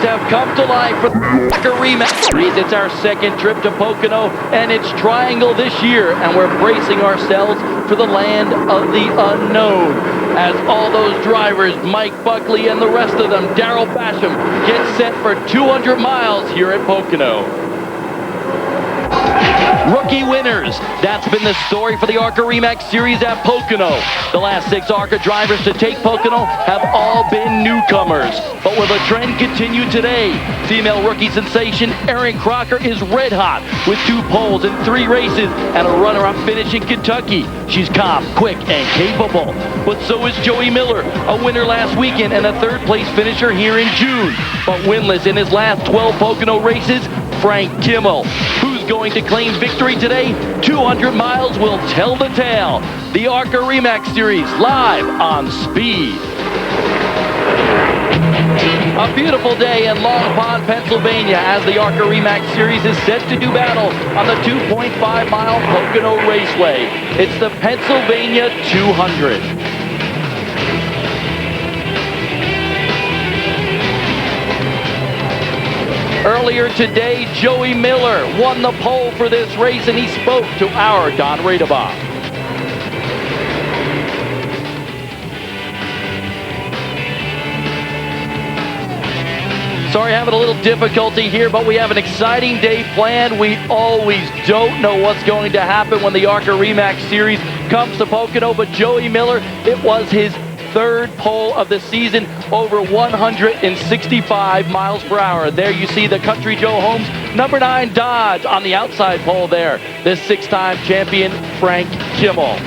have come to life for the ARCA rematch series. It's our second trip to Pocono, and it's Triangle this year, and we're bracing ourselves for the land of the unknown. As all those drivers, Mike Buckley and the rest of them, Daryl Basham, get set for 200 miles here at Pocono. Rookie winners. That's been the story for the ARCA Remax Series at Pocono. The last 6 ARCA drivers to take Pocono have all been newcomers. But will the trend continue today? Female rookie sensation Erin Crocker is red hot with 2 poles in 3 races and a runner-up finish in Kentucky. She's calm, quick, and capable. But so is Joey Miller, a winner last weekend and a 3rd place finisher here in June. But winless in his last 12 Pocono races, Frank Kimmel. Who's going to claim victory today? 200 miles will tell the tale. The ARCA Remax Series live on Speed. A beautiful day in Long Pond, Pennsylvania, as the ARCA Remax Series is set to do battle on the 2.5-mile Pocono Raceway. It's the Pennsylvania 200. Earlier today, Joey Miller won the pole for this race, and he spoke to our Don Radebaugh. Sorry, having a little difficulty here, but we have an exciting day planned. We always don't know what's going to happen when the ARCA Remax Series comes to Pocono, but Joey Miller, it was his 3rd pole of the season, over 165 miles per hour. There you see the Country Joe Holmes number 9 Dodge on the outside pole there. This 6-time champion, Frank Kimmel.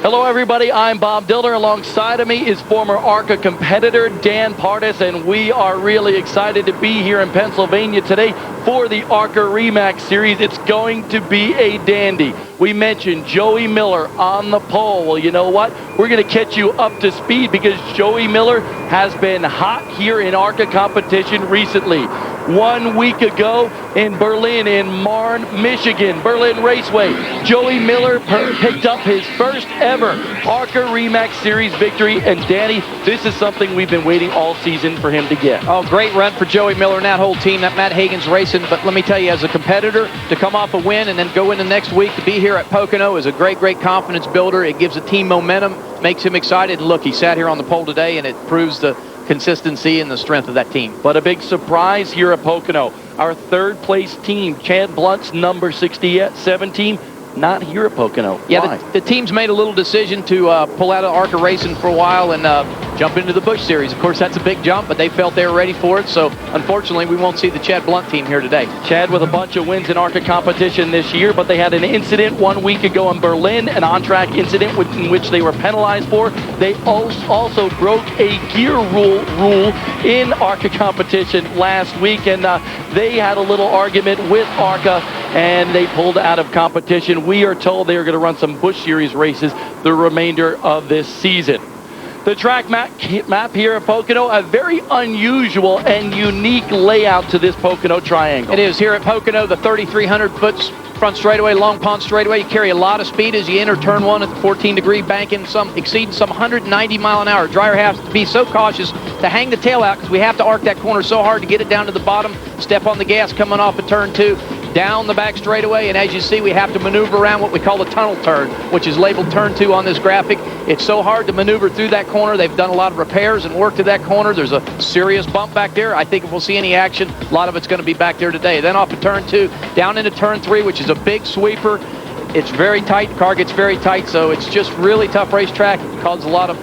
Hello everybody, I'm Bob Diller. Alongside of me is former ARCA competitor Dan Pardis, and we are really excited to be here in Pennsylvania today for the ARCA Remax Series. It's going to be a dandy. We mentioned Joey Miller on the pole. Well, you know what? We're going to catch you up to speed because Joey Miller has been hot here in ARCA competition recently. 1 week ago in Berlin, in Marne, Michigan, Berlin Raceway, Joey Miller picked up his first ever ARCA Remax Series victory. And Danny, this is something we've been waiting all season for him to get. Oh, great run for Joey Miller and that whole team. That Matt Hagan's racing. But let me tell you, as a competitor, to come off a win and then go into next week to be here at Pocono is a great, great confidence builder. It gives the team momentum, makes him excited. And look, he sat here on the pole today, and it proves the consistency and the strength of that team. But a big surprise here at Pocono. Our 3rd place team, Chad Blunt's number 67 team, not here at Pocono. Yeah, the team's made a little decision to pull out of ARCA racing for a while and jump into the Busch Series. Of course, that's a big jump, but they felt they were ready for it. So, unfortunately, we won't see the Chad Blunt team here today. Chad with a bunch of wins in ARCA competition this year, but they had an incident 1 week ago in Berlin, an on-track incident in which they were penalized for. They also broke a gear rule in ARCA competition last week, and they had a little argument with ARCA, and they pulled out of competition. We are told they are going to run some Busch Series races the remainder of this season. The track map here at Pocono, a very unusual and unique layout to this Pocono Triangle. It is here at Pocono, the 3,300-foot front straightaway, Long Pond straightaway. You carry a lot of speed as you enter turn 1 at the 14-degree banking, exceeding some 190 mile an hour. Driver has to be so cautious to hang the tail out because we have to arc that corner so hard to get it down to the bottom. Step on the gas coming off of turn 2. Down the back straightaway, and as you see, we have to maneuver around what we call the tunnel turn, which is labeled turn 2 on this graphic. It's so hard to maneuver through that corner. They've done a lot of repairs and work to that corner. There's a serious bump back there. I think if we'll see any action, a lot of it's going to be back there today. Then off of turn 2, down into turn 3, which is a big sweeper. It's very tight. The car gets very tight, so it's just really tough racetrack. It causes a lot of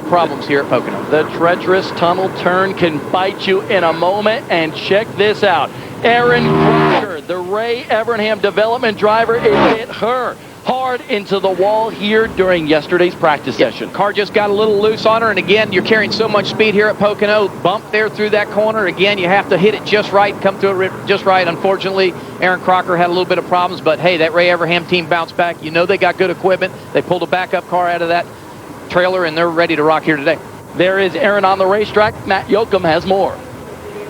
problems here at Pocono. The treacherous tunnel turn can bite you in a moment, and check this out. Erin Crocker, the Ray Evernham development driver, it hit her hard into the wall here during yesterday's practice session. Car just got a little loose on her, and again, you're carrying so much speed here at Pocono. Bump there through that corner. Again, you have to hit it just right, come to it just right. Unfortunately, Erin Crocker had a little bit of problems, but hey, that Ray Evernham team bounced back. You know they got good equipment. They pulled a backup car out of that trailer, and they're ready to rock here today. There is Erin on the racetrack. Matt Yoakum has more.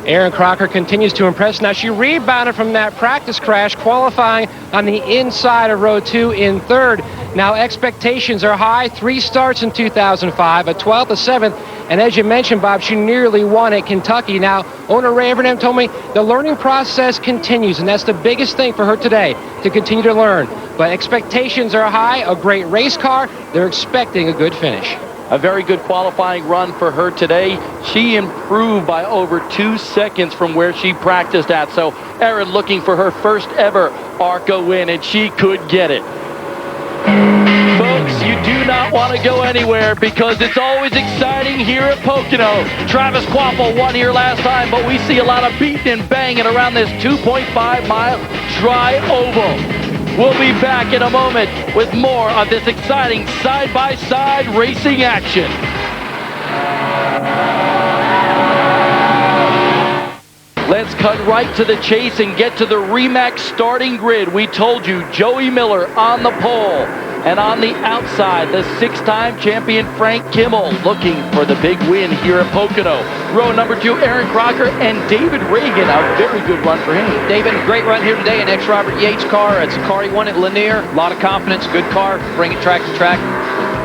Erin Crocker continues to impress. Now, she rebounded from that practice crash, qualifying on the inside of row 2 in 3rd. Now, expectations are high. 3 starts in 2005, a 12th, a 7th, and as you mentioned, Bob, she nearly won at Kentucky. Now, owner Ray Evernham told me the learning process continues, and that's the biggest thing for her today, to continue to learn. But expectations are high, a great race car. They're expecting a good finish. A very good qualifying run for her today. She improved by over 2 seconds from where she practiced at. So Erin looking for her first ever ARCA win, and she could get it. Folks, you do not want to go anywhere because it's always exciting here at Pocono. Travis Quaffle won here last time, but we see a lot of beating and banging around this 2.5-mile dry oval. We'll be back in a moment with more of this exciting side-by-side racing action. Let's cut right to the chase and get to the RE/MAX starting grid. We told you Joey Miller on the pole. And on the outside, the 6-time champion Frank Kimmel looking for the big win here at Pocono. Row number 2, Aaron Crocker and David Reagan. A very good run for him. David, great run here today. An ex-Robert Yates car. It's a car he won at Lanier. A lot of confidence. Good car. Bring it track to track.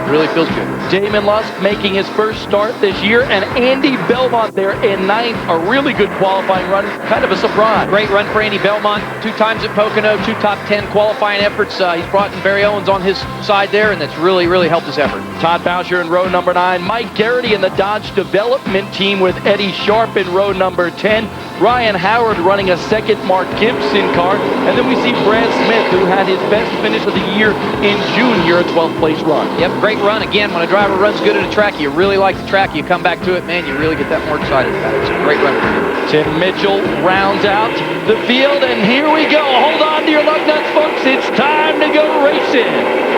Really feels good. Damon Lusk making his first start this year, and Andy Belmont there in 9th. A really good qualifying run, kind of a surprise. Great run for Andy Belmont. 2 times at Pocono, 2 top 10 qualifying efforts. He's brought in Barry Owens on his side there, and that's really, really helped his effort. Todd Boucher in row number 9. Mike Garrity in the Dodge development team with Eddie Sharp in row number 10. Ryan Howard running a second Mark Gibson car. And then we see Brad Smith, who had his best finish of the year in June here, a 12th place run. Yep, great run. Again, when a driver runs good at a track, you really like the track, you come back to it, man, you really get that more excited about it. It's a great run for you. Tim Mitchell rounds out the field, and here we go. Hold on to your lug nuts, folks. It's time to go racing.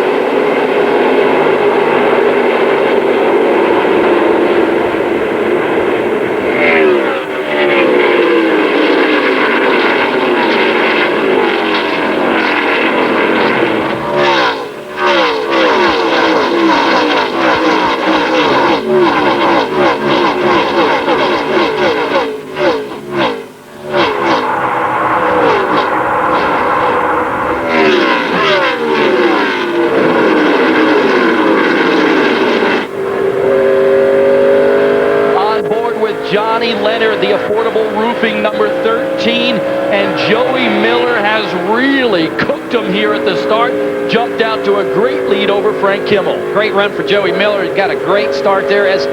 Johnny Leonard, the affordable roofing number 13, and Joey Miller has really cooked him here at the start. Jumped out to a great lead over Frank Kimmel. Great run for Joey Miller. He's got a great start there. As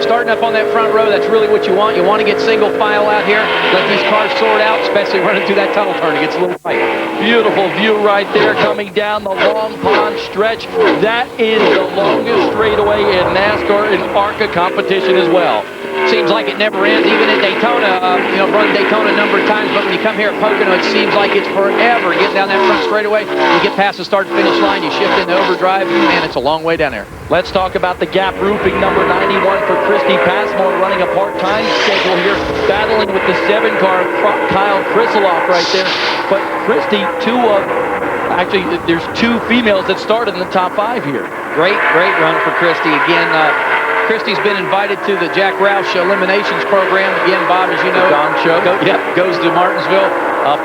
starting up on that front row, that's really what you want. You want to get single file out here, let these cars sort out, especially running through that tunnel turn. It gets a little tight. Beautiful view right there coming down the Long Pond stretch. That is the longest straightaway in NASCAR and ARCA competition as well. Seems like it never ends, even at Daytona. Run Daytona a number of times, but when you come here at Pocono, it seems like it's forever. Getting down that front straightaway, you get past the start-finish line, you shift into overdrive, man, it's a long way down there. Let's talk about the gap roofing number 91 for Christy Passmore, running a part-time schedule here, battling with the 7-car Kyle Krisiloff right there. But Christy, actually, there's 2 females that started in the top 5 here. Great run for Christy. Again, Christy's been invited to the Jack Roush Eliminations program. Again, Bob, as you know, goes to Martinsville,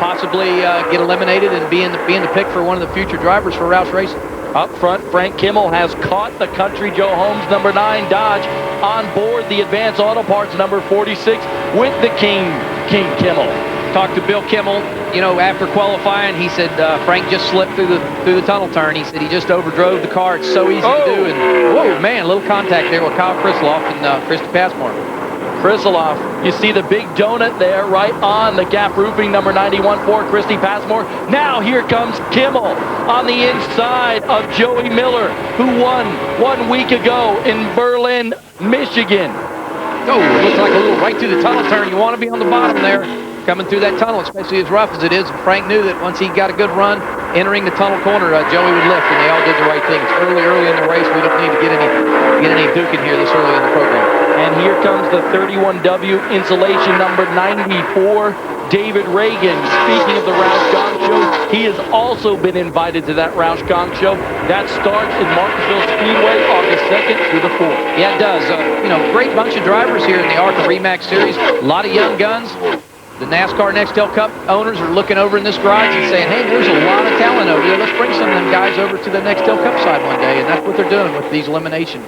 possibly get eliminated and be in the pick for one of the future drivers for Roush Racing. Up front, Frank Kimmel has caught the Country Joe Holmes number 9 Dodge on board the Advanced Auto Parts number 46 with the King Kimmel. Talked to Bill Kimmel, after qualifying. He said Frank just slipped through the tunnel turn. He said he just overdrove the car. It's so easy to do. And whoa, man, a little contact there with Kyle Krisiloff and Christy Passmore. Krisiloff, you see the big donut there right on the gap roofing number 91 for Christy Passmore. Now here comes Kimmel on the inside of Joey Miller, who won 1 week ago in Berlin, Michigan. Oh, it looks like a little right through the tunnel turn. You want to be on the bottom there, coming through that tunnel, especially as rough as it is. Frank knew that once he got a good run entering the tunnel corner, Joey would lift, and they all did the right thing. It's early in the race. We don't need to get any duking here this early in the program. And here comes the 31W insulation number 94, David Reagan. Speaking of the Roush Gong Show, he has also been invited to that Roush Gong Show. That starts in Martinsville Speedway August 2nd through the 4th. Yeah, it does. Great bunch of drivers here in the ARCA RE/MAX Series. A lot of young guns. The NASCAR Nextel Cup owners are looking over in this garage and saying, hey, there's a lot of talent over here. Let's bring some of them guys over to the Nextel Cup side one day. And that's what they're doing with these elimination.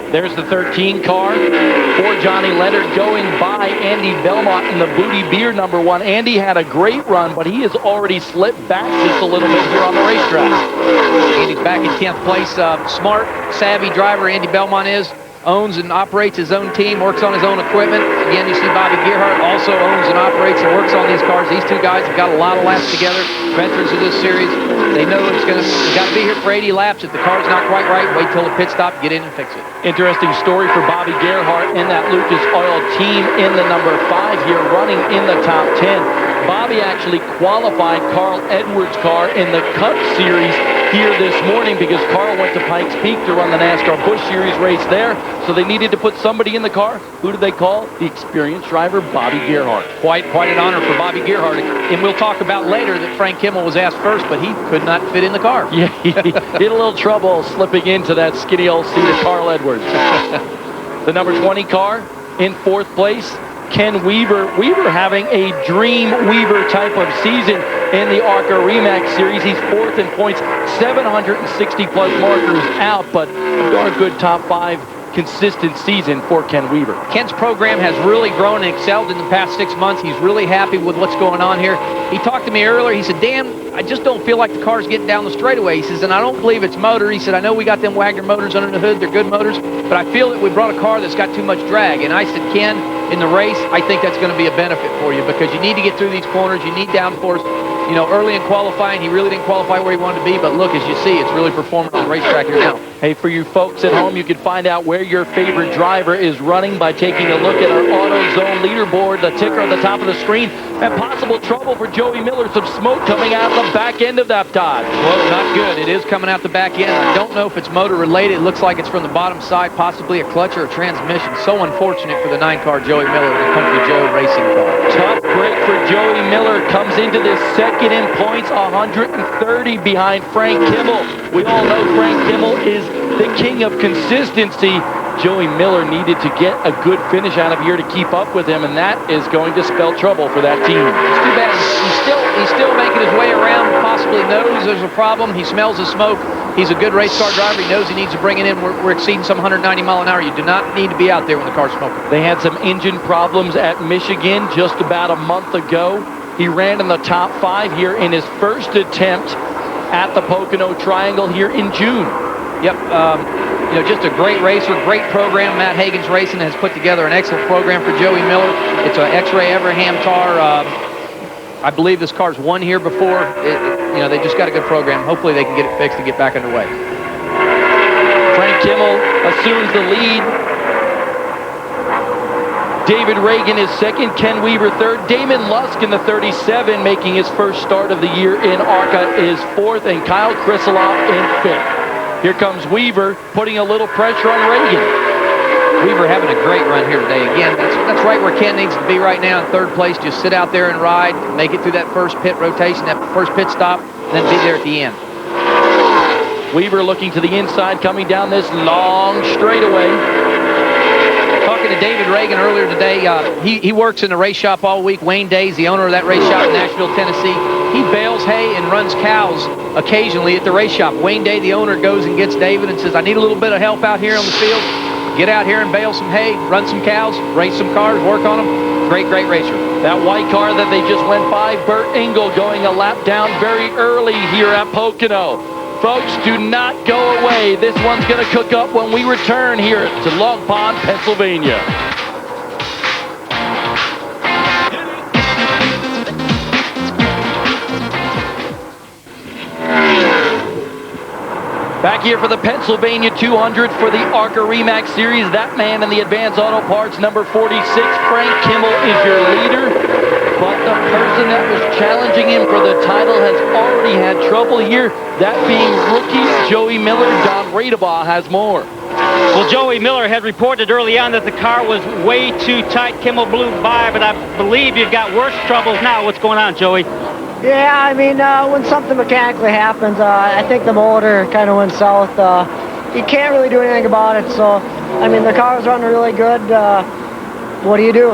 There's the 13 car for Johnny Leonard going by Andy Belmont in the Booty Beer number 1. Andy had a great run, but he has already slipped back just a little bit here on the racetrack. Andy's back in 10th place. Smart, savvy driver Andy Belmont is. Owns and operates his own team, works on his own equipment. Again, you see Bobby Gerhardt also owns and operates and works on these cars. These two guys have got a lot of laps together, veterans of this series. They know it's got to be here for 80 laps. If the car's not quite right, wait till the pit stop, get in and fix it. Interesting story for Bobby Gerhardt and that Lucas Oil team in the number 5 here, running in the top 10. Bobby actually qualified Carl Edwards' car in the Cup Series here this morning because Carl went to Pikes Peak to run the NASCAR Busch Series race there, so they needed to put somebody in the car. Who did they call? The experienced driver, Bobby Gerhardt. Quite an honor for Bobby Gerhardt. And we'll talk about later that Frank Kimmel was asked first, but he could not fit in the car. Yeah, he had a little trouble slipping into that skinny old seat of Carl Edwards. The number 20 car in 4th place, Ken Weaver. Weaver having a dream Weaver type of season in the ARCA REMAX Series. He's 4th in points, 760 plus markers out, but a darn good top 5 consistent season for Ken Weaver. Ken's program has really grown and excelled in the past 6 months. He's really happy with what's going on here. He talked to me earlier. He said, Dan, I just don't feel like the car's getting down the straightaway. He says, and I don't believe it's motor. He said, I know we got them Wagner motors under the hood. They're good motors, but I feel that we brought a car that's got too much drag. And I said, Ken, in the race, I think that's going to be a benefit for you because you need to get through these corners. You need downforce. You know, early in qualifying, he really didn't qualify where he wanted to be, but look, as you see, it's really performing on the racetrack here now. Hey, for you folks at home, you can find out where your favorite driver is running by taking a look at our AutoZone leaderboard, the ticker at the top of the screen, and possible trouble for Joey Miller, some smoke coming out the back end of that Dodge. Well, not good. It is coming out the back end. I don't know if it's motor related. It looks like it's from the bottom side, possibly a clutch or a transmission. So unfortunate for the 9-car Joey Miller, the Country Joe racing car. Tough break for Joey Miller. Comes into this second in points, 130 behind Frank Kimmel. We all know Frank Kimmel is the king of consistency. Joey Miller needed to get a good finish out of here to keep up with him, and that is going to spell trouble for that team. It's too bad. He's still making his way around, possibly knows there's a problem. He smells the smoke. He's a good race car driver. He knows he needs to bring it in. We're exceeding some 190 mile an hour. You do not need to be out there when the car's smoking. They had some engine problems at Michigan just about a month ago. He ran in the top 5 here in his first attempt at the Pocono Triangle here in June. Yep, you know, just a great racer, great program. Matt Hagan's Racing has put together an excellent program for Joey Miller. It's an X-Ray Everham tar. I believe this car's won here before. You know, they just got a good program. Hopefully they can get it fixed and get back underway. Frank Kimmel assumes the lead. David Reagan is second, Ken Weaver third. Damon Lusk in the 37, making his first start of the year in ARCA, is 4th, and Kyle Krisolov in 5th. Here comes Weaver, putting a little pressure on Reagan. Weaver having a great run here today. Again, that's right where Ken needs to be right now in 3rd place. Just sit out there and ride, make it through that first pit rotation, that first pit stop, and then be there at the end. Weaver looking to the inside, coming down this long straightaway. Talking to David Reagan earlier today, he works in the race shop all week. Wayne Days, the owner of that race shop in Nashville, Tennessee. He bales hay and runs cows occasionally at the race shop. Wayne Day, the owner, goes and gets David and says, I need a little bit of help out here on the field. Get out here and bale some hay, run some cows, race some cars, work on them. Great racer. That white car that they just went by, Burt Engel, going a lap down very early here at Pocono. Folks, do not go away. This one's going to cook up when we return here to Long Pond, Pennsylvania. Back here for the Pennsylvania 200 for the ARCA REMAX Series. That man in the Advanced Auto Parts, number 46, Frank Kimmel, is your leader. But the person that was challenging him for the title has already had trouble here. That being rookie Joey Miller. Don Radebaugh has more. Well, Joey Miller had reported early on that the car was way too tight. Kimmel blew by, but I believe you've got worse troubles now. What's going on, Joey? Yeah, I mean, when something mechanically happens, I think the motor kind of went south. You can't really do anything about it. So, I mean, the car's running really good. What do you do?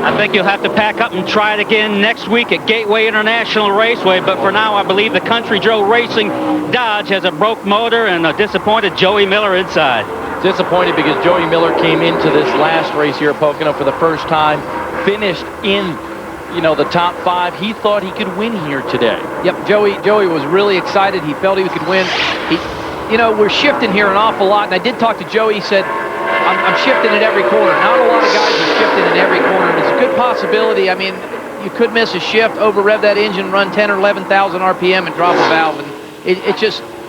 I think you'll have to pack up and try it again next week at Gateway International Raceway. But for now, I believe the Country Joe Racing Dodge has a broke motor and a disappointed Joey Miller inside. Disappointed because Joey Miller came into this last race here at Pocono for the first time, finished in, the top 5. He thought he could win here today. Yep, Joey was really excited. He felt he could win. We're shifting here an awful lot, and I did talk to Joey. He said, I'm shifting at every corner. Not a lot of guys are shifting in every corner, and it's a good possibility. I mean, you could miss a shift, over-rev that engine, run 10 or 11,000 RPM and drop a valve, and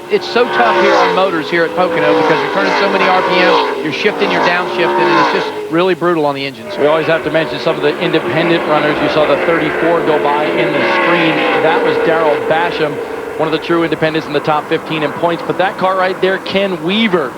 it's so tough here on motors here at Pocono because you're turning so many RPMs, you're shifting, you're downshifting, and it's just really brutal on the engines. We always have to mention some of the independent runners. You saw the 34 go by in the screen. That was Darrell Basham, one of the true independents in the top 15 in points. But that car right there, Ken Weaver,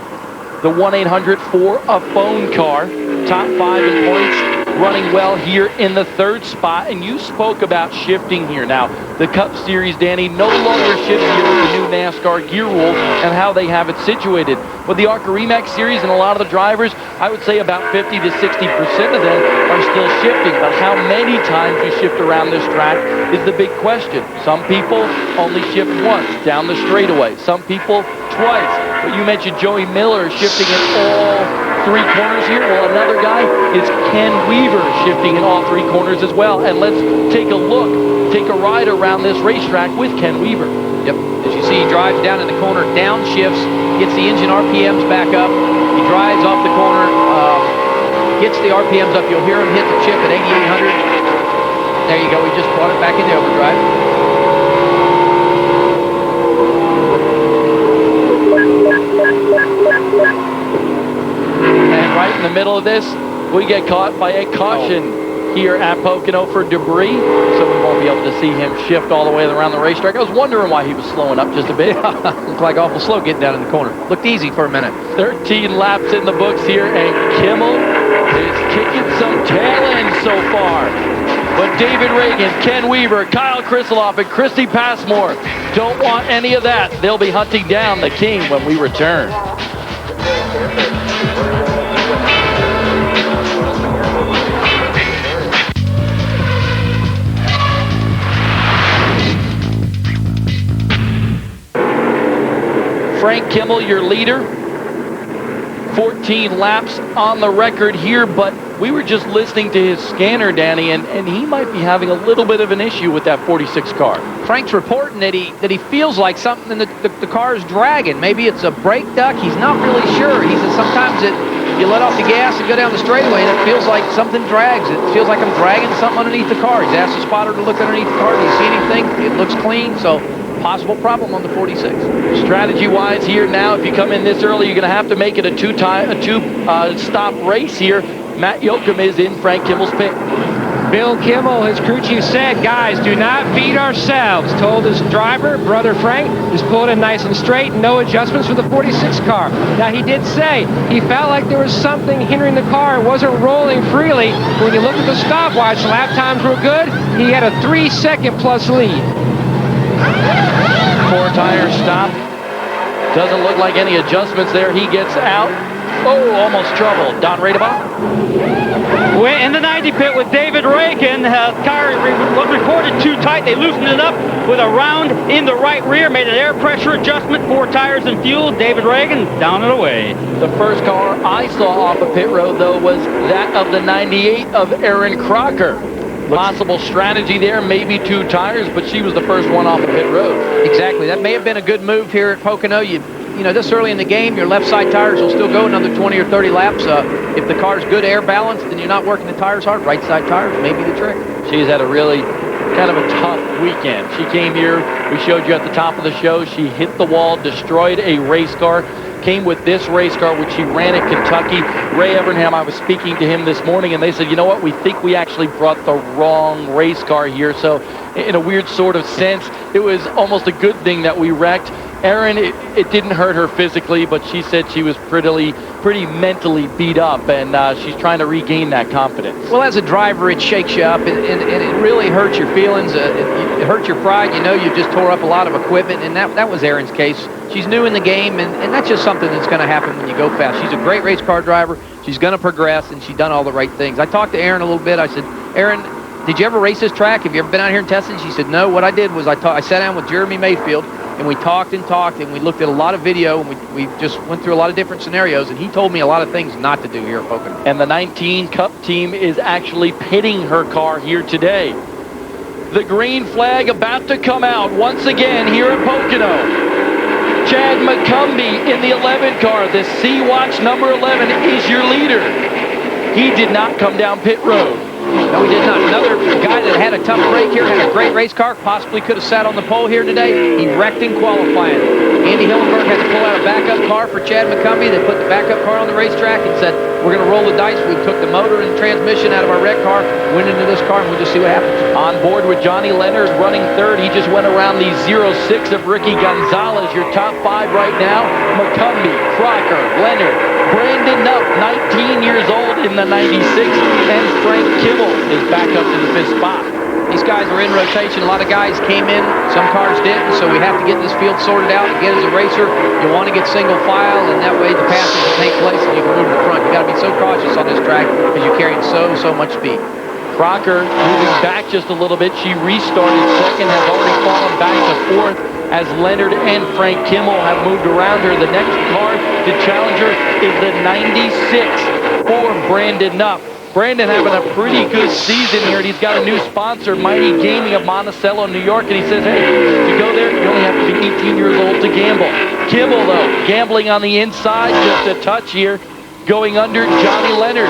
the 1-800 for a phone car, top 5 in points, running well here in the 3rd spot. And you spoke about shifting here. Now, the Cup Series, Danny, no longer shifts here with the new NASCAR gear rule and how they have it situated. With the ARCA REMAX Series and a lot of the drivers, I would say about 50 to 60% of them are still shifting. But how many times you shift around this track is the big question. Some people only shift once down the straightaway. Some people twice. But you mentioned Joey Miller shifting in all 3 corners here. Well, another guy is Ken Weaver shifting in all 3 corners as well. And let's take a ride around this racetrack with Ken Weaver. Yep, as you see, he drives down in the corner, downshifts, gets the engine RPMs back up. He drives off the corner, gets the RPMs up. You'll hear him hit the chip at 8,800. There you go, he just brought it back into overdrive. And right in the middle of this, we get caught by a caution here at Pocono for debris, so we won't be able to see him shift all the way around the racetrack. I was wondering why he was slowing up just a bit. Looked like awful slow getting down in the corner. Looked easy for a minute. 13 laps in the books here, and Kimmel is kicking some tail end so far. But David Reagan, Ken Weaver, Kyle Krisloff, and Christy Passmore don't want any of that. They'll be hunting down the king when we return. Frank Kimmel, your leader. 14 laps on the record here, but we were just listening to his scanner, Danny, and he might be having a little bit of an issue with that 46 car. Frank's reporting that he feels like something in the car is dragging. Maybe it's a brake duct. He's not really sure. He says sometimes you let off the gas and go down the straightaway, and it feels like something drags. It feels like I'm dragging something underneath the car. He's asked the spotter to look underneath the car. Do you see anything? It looks clean, so possible problem on the 46. Strategy-wise here now, if you come in this early, you're going to have to make it a two-stop race here. Matt Yoakum is in Frank Kimmel's pit. Bill Kimmel, his crew chief, said, guys, do not beat ourselves. Told his driver, brother Frank, just pull it in nice and straight, no adjustments for the 46 car. Now, he did say he felt like there was something hindering the car. It wasn't rolling freely. When you look at the stopwatch, lap times were good. He had a 3-second plus lead. 4 tire stop. Doesn't look like any adjustments there. He gets out. Oh, almost trouble. Don Radebaugh. We're in the 90 pit with David Reagan. Car was reported too tight. They loosened it up with a round in the right rear, made an air pressure adjustment, 4 tires and fuel. David Reagan down and away. The first car I saw off of pit road, though, was that of the 98 of Aaron Crocker. Possible strategy there, maybe 2 tires, but she was the first one off of pit road. Exactly. That may have been a good move here at Pocono. You know, this early in the game, your left side tires will still go another 20 or 30 laps. If the car's good air balance, then you're not working the tires hard. Right side tires may be the trick. She's had a really kind of a tough weekend. She came here, we showed you at the top of the show, she hit the wall, destroyed a race car, came with this race car, which she ran at Kentucky. Ray Evernham, I was speaking to him this morning, and they said, you know what, we think we actually brought the wrong race car here. So in a weird sort of sense, it was almost a good thing that we wrecked. Erin, it didn't hurt her physically, but she said she was pretty mentally beat up, and she's trying to regain that confidence. Well, as a driver, it shakes you up, and it really hurts your feelings. It hurts your pride. You know, you just tore up a lot of equipment, and that was Erin's case. She's new in the game, and that's just something that's going to happen when you go fast. She's a great race car driver. She's going to progress, and she's done all the right things. I talked to Erin a little bit. I said, Aaron, did you ever race this track? Have you ever been out here and tested? She said, no. What I did was I sat down with Jeremy Mayfield, and we talked, and we looked at a lot of video, and we just went through a lot of different scenarios, and he told me a lot of things not to do here at Pocono. And the 19 Cup team is actually pitting her car here today. The green flag about to come out once again here at Pocono. Chad McCumbee in the 11 car. The Sea-Watch number 11 is your leader. He did not come down pit road. No, he did not. Another guy that had a tough break here, had a great race car, possibly could have sat on the pole here today. He wrecked in qualifying. Andy Hillenberg had to pull out a backup car for Chad McCumbee. They put the backup car on the racetrack and said, we're going to roll the dice. We took the motor and transmission out of our wreck car, went into this car, and we'll just see what happens. On board with Johnny Leonard running third. He just went around the 06 of Ricky Gonzalez. Your top 5 right now, McCumbee, Crocker, Leonard, Brandon Nupp, 19 years old in the 96, and Frank Kimmel is back up to the 5th spot. These guys are in rotation. A lot of guys came in. Some cars didn't, so we have to get this field sorted out. Again, as a racer, you want to get single file, and that way the passes can take place and you can move to the front. You got to be so cautious on this track because you're carrying so much speed. Crocker moving back just a little bit. She restarted second, has already fallen back to 4th as Leonard and Frank Kimmel have moved around her. The next car to challenge her is the 96 for Brandon Nupp. Brandon having a pretty good season here, and he's got a new sponsor, Mighty Gaming of Monticello, New York, and he says, hey, to go there, you only have to be 18 years old to gamble. Kimmel, though, gambling on the inside, just a touch here, going under Johnny Leonard.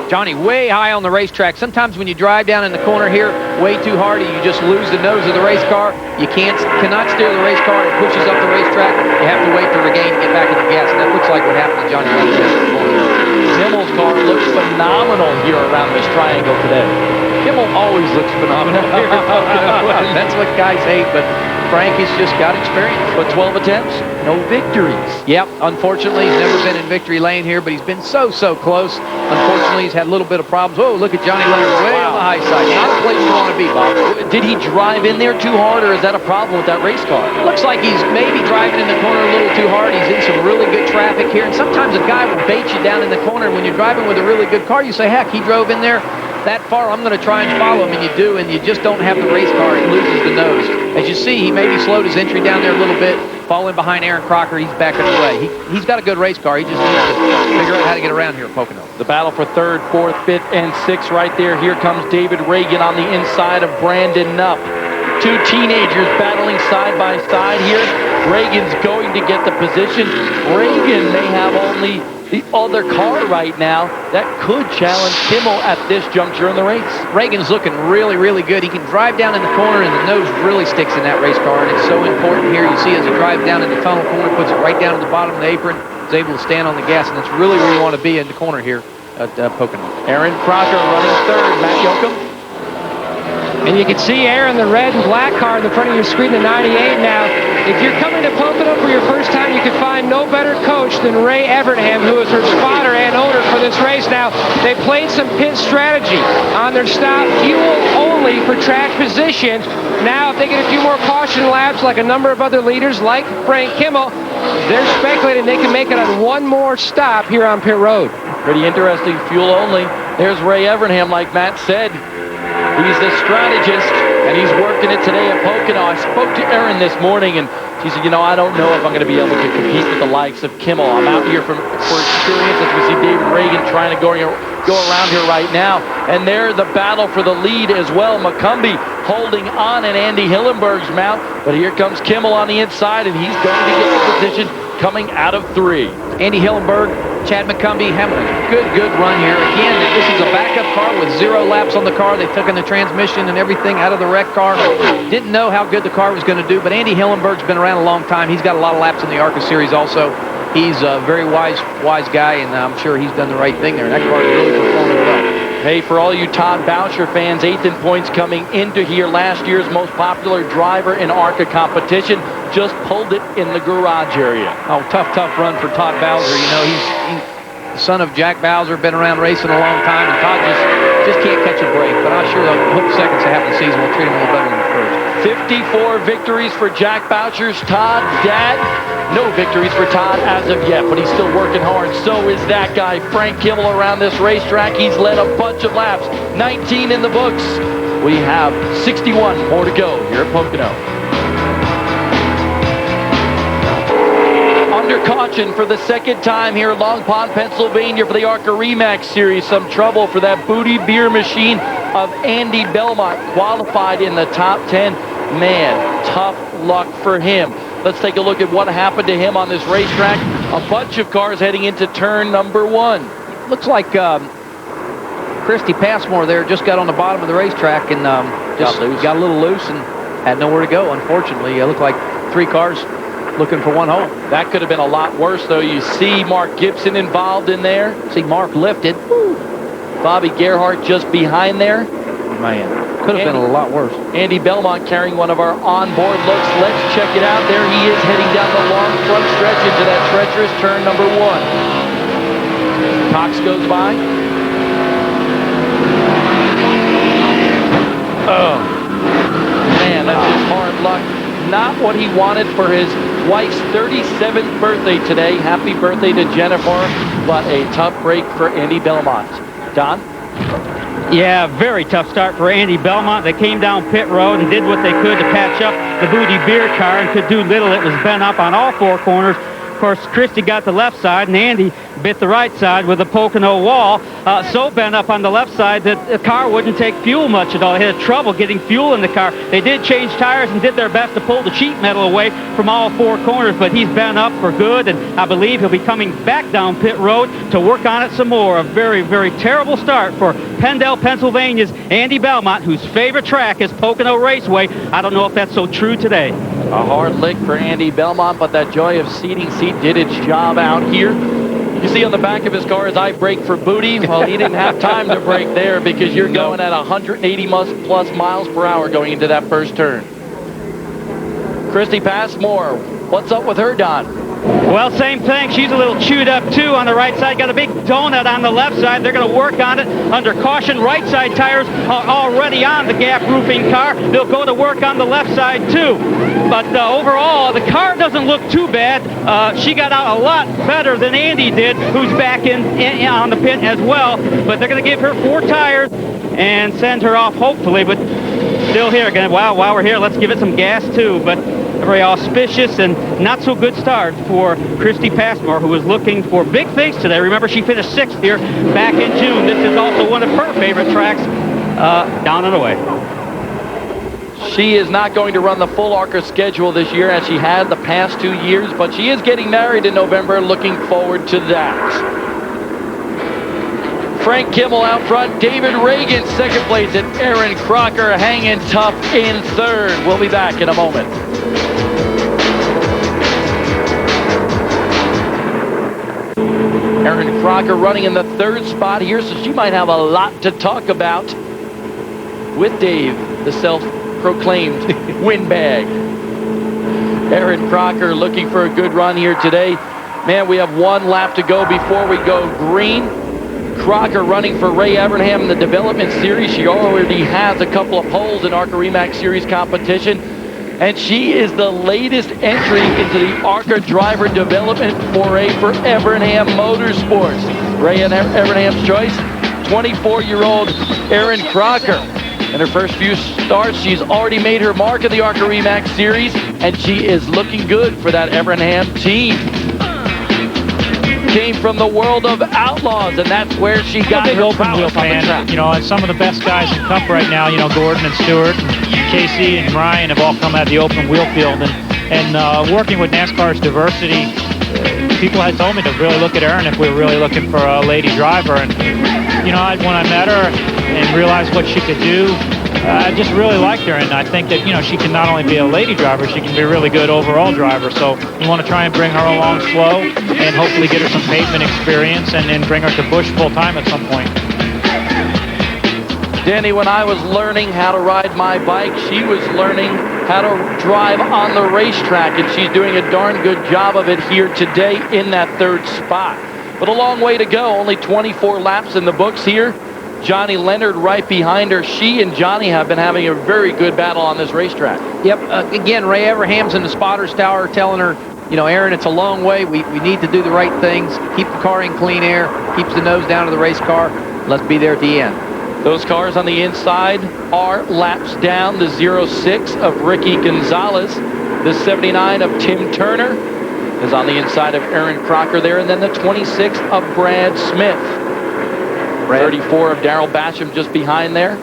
Johnny, way high on the racetrack. Sometimes when you drive down in the corner here way too hard, you just lose the nose of the race car. You cannot steer the race car. It pushes up the racetrack. You have to wait to regain to get back in the gas, and that looks like what happened to Johnny Leonard. Kimmel's car looks phenomenal here around this triangle today. Kimmel always looks phenomenal here at Pocono. That's what guys hate, but Frank has just got experience. But 12 attempts, no victories. Yep, unfortunately, he's never been in victory lane here, but he's been so close. Unfortunately, he's had a little bit of problems. Oh, look at Johnny Leonard way on the high side. Not a place you want to be, Bob. Did he drive in there too hard, or is that a problem with that race car? Looks like he's maybe driving in the corner a little too hard. He's in some really good traffic here, and sometimes a guy will bait you down in the corner. When you're driving with a really good car, you say, heck, he drove in there that far, I'm going to try and follow him, and you do, and you just don't have the race car. It loses the nose. As you see, he maybe slowed his entry down there a little bit, falling behind Aaron Crocker. He's backing away. He's got a good race car. He just needs to figure out how to get around here at Pocono. The battle for 3rd, 4th, 5th, and 6th right there. Here comes David Reagan on the inside of Brandon Nupp. 2 teenagers battling side by side here. Reagan's going to get the position. Reagan may have only the other car right now that could challenge Kimmel at this juncture in the race. Reagan's looking really good. He can drive down in the corner, and the nose really sticks in that race car, and it's so important here. You see as he drives down in the tunnel corner, puts it right down at the bottom of the apron, is able to stand on the gas, and that's really where you want to be in the corner here at Pocono. Aaron Crocker running 3rd. Matt Yoakum. And you can see Aaron, the red and black car in the front of your screen, the 98 now. If you're coming to Pocono for your first time, you can find no better coach than Ray Evernham, who is her spotter and owner for this race. Now, they played some pit strategy on their stop, fuel only for track position. Now, if they get a few more caution laps, like a number of other leaders, like Frank Kimmel, they're speculating they can make it on one more stop here on pit road. Pretty interesting, fuel only. There's Ray Evernham, like Matt said. He's the strategist, and he's working it today at Pocono. I spoke to Erin this morning, and she said, I don't know if I'm going to be able to compete with the likes of Kimmel. I'm out here for experience, as we see David Reagan trying to go around here right now. And there, the battle for the lead as well. McCumbee holding on in Andy Hillenberg's mount, but here comes Kimmel on the inside, and he's going to get the position coming out of 3. Andy Hillenberg, Chad McCumbee having a good run here. Again, this is a backup car with 0 laps on the car. They took in the transmission and everything out of the wreck car. Didn't know how good the car was going to do, but Andy Hillenberg's been around a long time. He's got a lot of laps in the ARCA series also. He's a very wise guy, and I'm sure he's done the right thing there. And that car is really performing well. Hey, for all you Todd Boucher fans, 8th in points coming into here. Last year's most popular driver in ARCA competition. Just pulled it in the garage area. Oh, tough run for Todd Bowser. He's the son of Jack Bowser, been around racing a long time, and Todd just can't catch a break. But I'm sure the hope seconds to half the season will treat him a little better than the first. 54 victories for Jack Boucher's Todd's dad. No victories for Todd as of yet, but he's still working hard. So is that guy, Frank Kimmel, around this racetrack. He's led a bunch of laps, 19 in the books. We have 61 more to go here at Pocono. Under caution for the second time here at Long Pond, Pennsylvania for the ARCA Remax Series. Some trouble for that booty beer machine of Andy Belmont, qualified in the top 10. Man, tough luck for him. Let's take a look at what happened to him on this racetrack. A bunch of cars heading into turn number 1. Looks like Christy Passmore there just got on the bottom of the racetrack and just got a little loose and had nowhere to go, unfortunately. It looked like 3 cars looking for one hole. That could have been a lot worse, though. You see Mark Gibson involved in there. See Mark lifted. Woo. Bobby Gerhardt just behind there. Man, could have been a lot worse. Andy Belmont carrying one of our onboard looks. Let's check it out. There he is heading down the long front stretch into that treacherous turn number 1. Cox goes by. Oh, man, that's just hard luck. Not what he wanted for his wife's 37th birthday today. Happy birthday to Jennifer, but a tough break for Andy Belmont. Don? Yeah, very tough start for Andy Belmont. They came down pit road and did what they could to patch up the Booty Beer car and could do little. It was bent up on all 4 corners. Of course, Christy got the left side and Andy bit the right side with the Pocono wall. So bent up on the left side that the car wouldn't take fuel much at all. They had trouble getting fuel in the car. They did change tires and did their best to pull the sheet metal away from all 4 corners, but he's bent up for good, and I believe he'll be coming back down pit road to work on it some more. A very, very terrible start for Pendle, Pennsylvania's Andy Belmont, whose favorite track is Pocono Raceway. I don't know if that's so true today. A hard lick for Andy Belmont, but that joy of seating seat did its job out here. You see on the back of his car is I brake for booty. Well, he didn't have time to brake there because you're going at 180 plus miles per hour going into that first turn. Christy Passmore, what's up with her, Don? Well, same thing. She's a little chewed up, too, on the right side. Got a big donut on the left side. They're going to work on it under caution. Right side tires are already on the gap roofing car. They'll go to work on the left side, too. But overall, the car doesn't look too bad. She got out a lot better than Andy did, who's back in on the pit as well. But they're going to give her 4 tires and send her off, hopefully. But still here again. Wow, while we're here, let's give it some gas, too. But a very auspicious and not so good start for Christy Passmore, who was looking for big things today. Remember, she finished 6th here back in June. This is also one of her favorite tracks, down and away. She is not going to run the full ARCA schedule this year as she had the past 2 years, but she is getting married in November. Looking forward to that. Frank Kimmel out front. David Reagan second place, and Aaron Crocker hanging tough in 3rd. We'll be back in a moment. Aaron Crocker running in the 3rd spot here, so she might have a lot to talk about with Dave, the self-proclaimed windbag. Aaron Crocker looking for a good run here today. Man, we have 1 lap to go before we go green. Crocker running for Ray Evernham in the Development Series. She already has a couple of poles in ARCA Remax Series competition. And she is the latest entry into the ARCA driver development foray for Evernham Motorsports. Ray and Evernham's choice, 24-year-old Aaron Crocker. In her first few starts, she's already made her mark in the ARCA Remax Series, and she is looking good for that Evernham team. Came from the world of outlaws, and that's where she got her open wheel fan. You know, and some of the best guys in Cup right now, you know, Gordon and Stewart, and Casey and Ryan have all come out of the open wheel field. And working with NASCAR's diversity, people had told me to really look at Erin if we were really looking for a lady driver. And, you know, when I met her and realized what she could do, I just really liked her, and I think that, you know, she can not only be a lady driver, she can be a really good overall driver. So we want to try and bring her along slow and hopefully get her some pavement experience and then bring her to Busch full time at some point. Danny, when I was learning how to ride my bike, she was learning how to drive on the racetrack, and she's doing a darn good job of it here today in that 3rd spot. But a long way to go, only 24 laps in the books here. Johnny Leonard right behind her. She and Johnny have been having a very good battle on this racetrack. Yep. Again, Ray Everham's in the spotter's tower telling her, you know, Erin, it's a long way. We need to do the right things. Keep the car in clean air. Keeps the nose down to the race car. Let's be there at the end. Those cars on the inside are laps down. The 06 of Ricky Gonzalez. The 79 of Tim Turner is on the inside of Aaron Crocker there. And then the 26 of Brad Smith. 34 of Darrell Basham just behind there.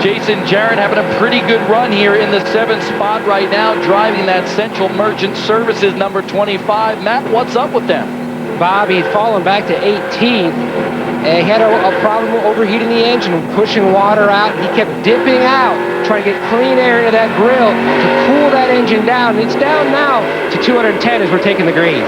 Jason Jarrett having a pretty good run here in the 7th spot right now, driving that Central Merchant Services number 25. Matt, what's up with them? Bobby had fallen back to 18th. He had a problem overheating the engine, pushing water out. He kept dipping out, trying to get clean air into that grill to cool that engine down. It's down now to 210 as we're taking the green.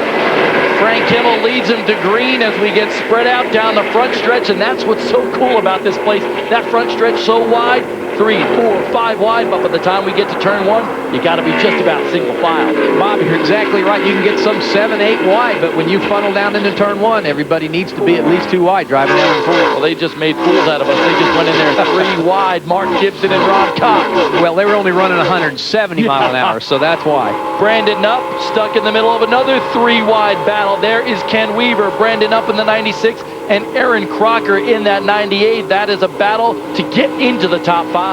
Frank Kimmel leads him to green as we get spread out down the front stretch, and that's what's so cool about this place. That front stretch so wide, 3, 4, 5 wide, but by the time we get to turn 1, you got to be just about single file. Bob, you're exactly right. You can get some 7, 8 wide, but when you funnel down into turn 1, everybody needs to be at least 2 wide driving down the 4. Well, they just made fools out of us. They just went in there 3 wide. Mark Gibson and Rob Cox. Well, they were only running 170 mile an hour, so that's why. Brandon Knupp stuck in the middle of another 3 wide battle. There is Ken Weaver, Brandon Knupp in the 96, and Aaron Crocker in that 98. That is a battle to get into the top 5.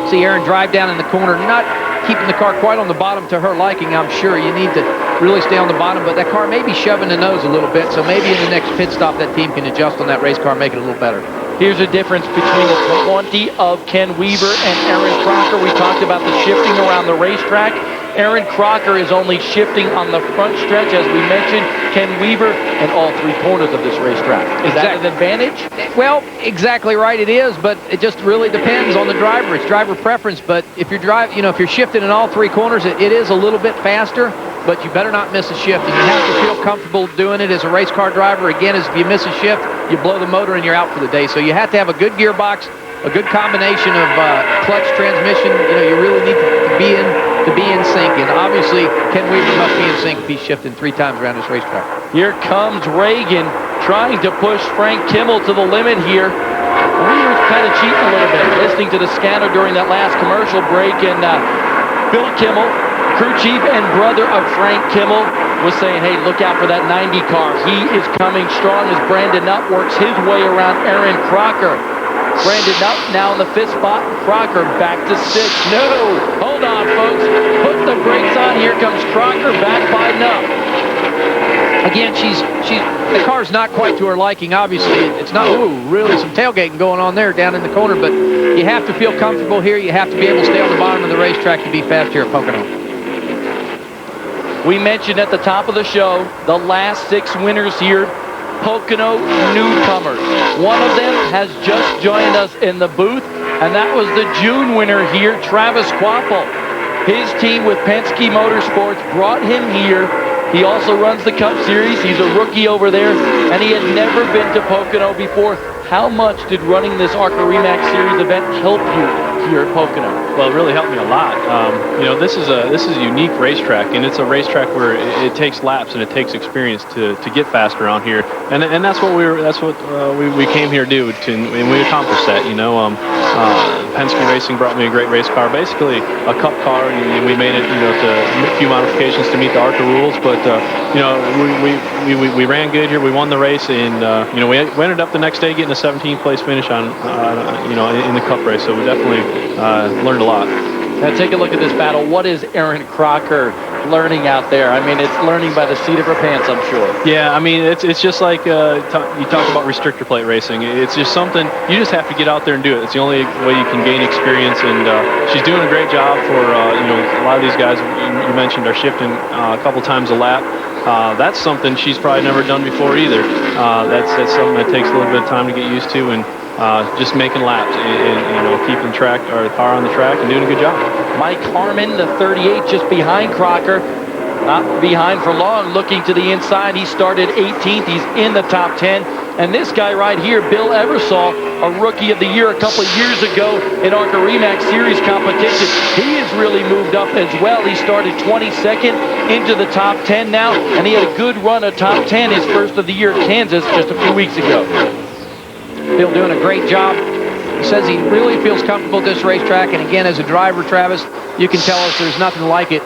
See Aaron drive down in the corner, not keeping the car quite on the bottom to her liking, I'm sure. You need to really stay on the bottom, but that car may be shoving the nose a little bit, so maybe in the next pit stop that team can adjust on that race car, make it a little better. Here's a difference between the 20 of Ken Weaver and Aaron Crocker. We talked about the shifting around the racetrack. Aaron Crocker is only shifting on the front stretch, as we mentioned. Ken Weaver in all 3 corners of this racetrack. Is that an advantage? Well, exactly right, it is, but it just really depends on the driver. It's driver preference, but if you're if you're shifting in all 3 corners, it is a little bit faster, but you better not miss a shift, and you have to feel comfortable doing it as a race car driver. Again, if you miss a shift, you blow the motor and you're out for the day. So you have to have a good gearbox, a good combination of clutch, transmission. You really need to be in sync, and obviously Ken Weaver must be in sync if he's shifting 3 times around this racetrack. Here comes Reagan trying to push Frank Kimmel to the limit here. Weaver's kind of cheating a little bit, listening to the scanner during that last commercial break, and Bill Kimmel, crew chief and brother of Frank Kimmel, was saying, hey, look out for that 90 car. He is coming strong as Brandon Knupp works his way around Aaron Crocker. Brandon Knupp now in the 5th spot. Crocker back to 6th. No! Hold on, folks. Put the brakes on. Here comes Crocker back by Knupp. Again, the car's not quite to her liking, obviously. It's not, really some tailgating going on there down in the corner, but you have to feel comfortable here. You have to be able to stay on the bottom of the racetrack to be fast here at Pocono. We mentioned at the top of the show, the last 6 winners here, Pocono newcomers. One of them has just joined us in the booth, and that was the June winner here, Travis Quapple. His team with Penske Motorsports brought him here. He also runs the Cup Series. He's a rookie over there, and he had never been to Pocono before. How much did running this ARCA REMAX Series event help you here at Pocono? Well, it really helped me a lot. This is a unique racetrack, and it's a racetrack where it takes laps and it takes experience to get fast around here, and that's what we came here to do, and we accomplished that. Penske Racing brought me a great race car, basically a Cup car, and we made it to a few modifications to meet the ARCA rules, but we ran good here. We won the race, and we ended up the next day getting a 17th place finish on in the Cup race. So we definitely learned a lot. Now take a look at this battle. What is Aaron Crocker learning out there? I mean, it's learning by the seat of her pants, I'm sure. Yeah, I mean, it's just like you talk about restrictor plate racing. It's just something you just have to get out there and do it. It's the only way you can gain experience, and she's doing a great job for a lot of these guys you mentioned are shifting a couple times a lap. That's something she's probably never done before either. That's something that takes a little bit of time to get used to, and just making laps and keeping the car on the track and doing a good job. Mike Harmon, the 38, just behind Crocker. not behind for long, looking to the inside. He started 18th. He's in the top 10. And this guy right here, Bill Eversole, a Rookie of the Year a couple of years ago in ARCA REMAX Series competition. He has really moved up as well. He started 22nd into the top 10 now, and he had a good run of top 10 his first of the year at Kansas just a few weeks ago. Bill doing a great job. He says he really feels comfortable at this racetrack, and again, as a driver, Travis, you can tell us there's nothing like it.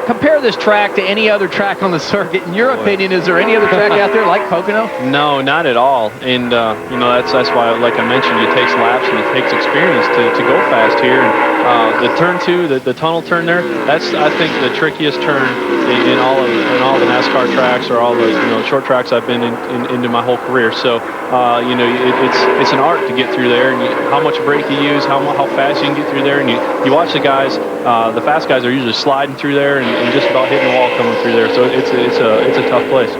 Compare this track to any other track on the circuit. In your opinion, is there any other track out there like Pocono? No, not at all. And you know, that's why, like I mentioned, it takes laps and it takes experience to go fast here. And the turn 2, the tunnel turn there, that's, I think, the trickiest turn in all the NASCAR tracks or all the short tracks I've been into my whole career. So you know, it's an art to get through there, and how much brake you use, how fast you can get through there. And you watch the guys, the fast guys are usually sliding through there and just about hitting the wall coming through there. So it's a tough place.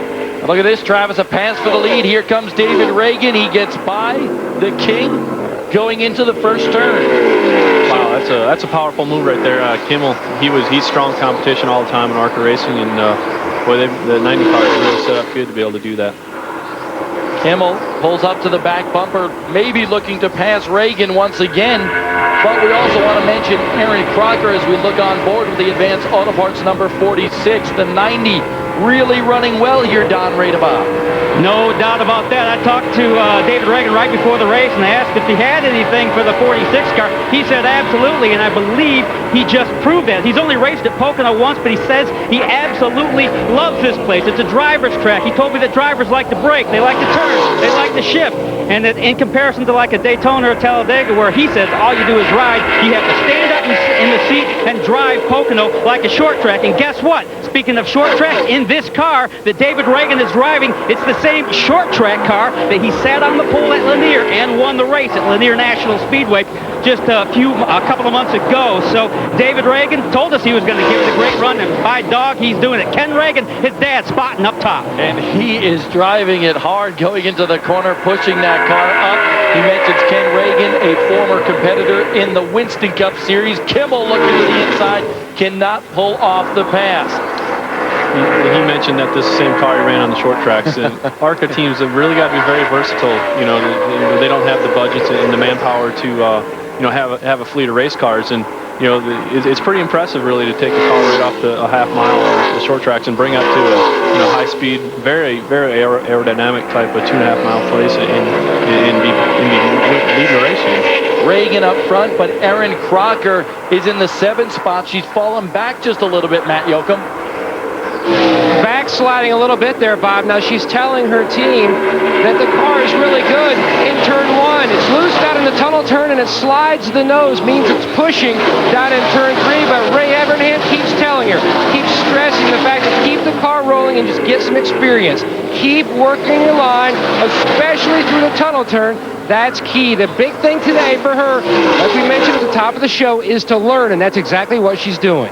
Look at this, Travis, a pass for the lead. Here comes David Reagan. He gets by the King going into the first turn. Wow, that's a powerful move right there. Kimmel, he's strong competition all the time in ARCA racing, and boy, the 90 car is really set up good to be able to do that. Kimmel pulls up to the back bumper, maybe looking to pass Reagan once again. But we also want to mention Aaron Crocker as we look on board with the Advanced Auto Parts number 46, the 90. Really running well here, Don Radebob. No doubt about that. I talked to David Reagan right before the race, and I asked if he had anything for the 46 car. He said absolutely, and I believe he just proved that. He's only raced at Pocono once, but he says he absolutely loves this place. It's a driver's track. He told me that drivers like to brake, they like to turn, they like to shift. And that in comparison to like a Daytona or Talladega, where he says all you do is ride, you have to stand up in the seat and drive Pocono like a short track. And guess what? Speaking of short track, in this car that David Reagan is driving, it's the same short track car that he sat on the pole at Lanier and won the race at Lanier National Speedway just a couple of months ago. So David Reagan told us he was going to give it a great run, and by dog, he's doing it. Ken Reagan, his dad, spotting up top. And he is driving it hard, going into the corner, pushing that car up. He mentions Ken Reagan, a former competitor in the Winston Cup Series. Kimmel looking to the inside, cannot pull off the pass. He mentioned that this is the same car he ran on the short tracks. And ARCA teams have really got to be very versatile. You know, they don't have the budgets and the manpower to have a fleet of race cars. And you know, it's pretty impressive really to take a car right off a half mile on the short tracks and bring up to a high speed, very aerodynamic type of 2.5 mile place and be leading the race here. Reagan up front, but Erin Crocker is in the 7th spot. She's fallen back just a little bit, Matt Yoakum. Backsliding a little bit there, Bob. Now she's telling her team that the car is really good in turn 1. It's loose down in the tunnel turn and it slides the nose, means it's pushing down in turn 3, but Ray Evernham keeps telling her, keeps stressing the fact that keep the car rolling and just get some experience. Keep working your line, especially through the tunnel turn. That's key. The big thing today for her, like we mentioned at the top of the show, is to learn, and that's exactly what she's doing.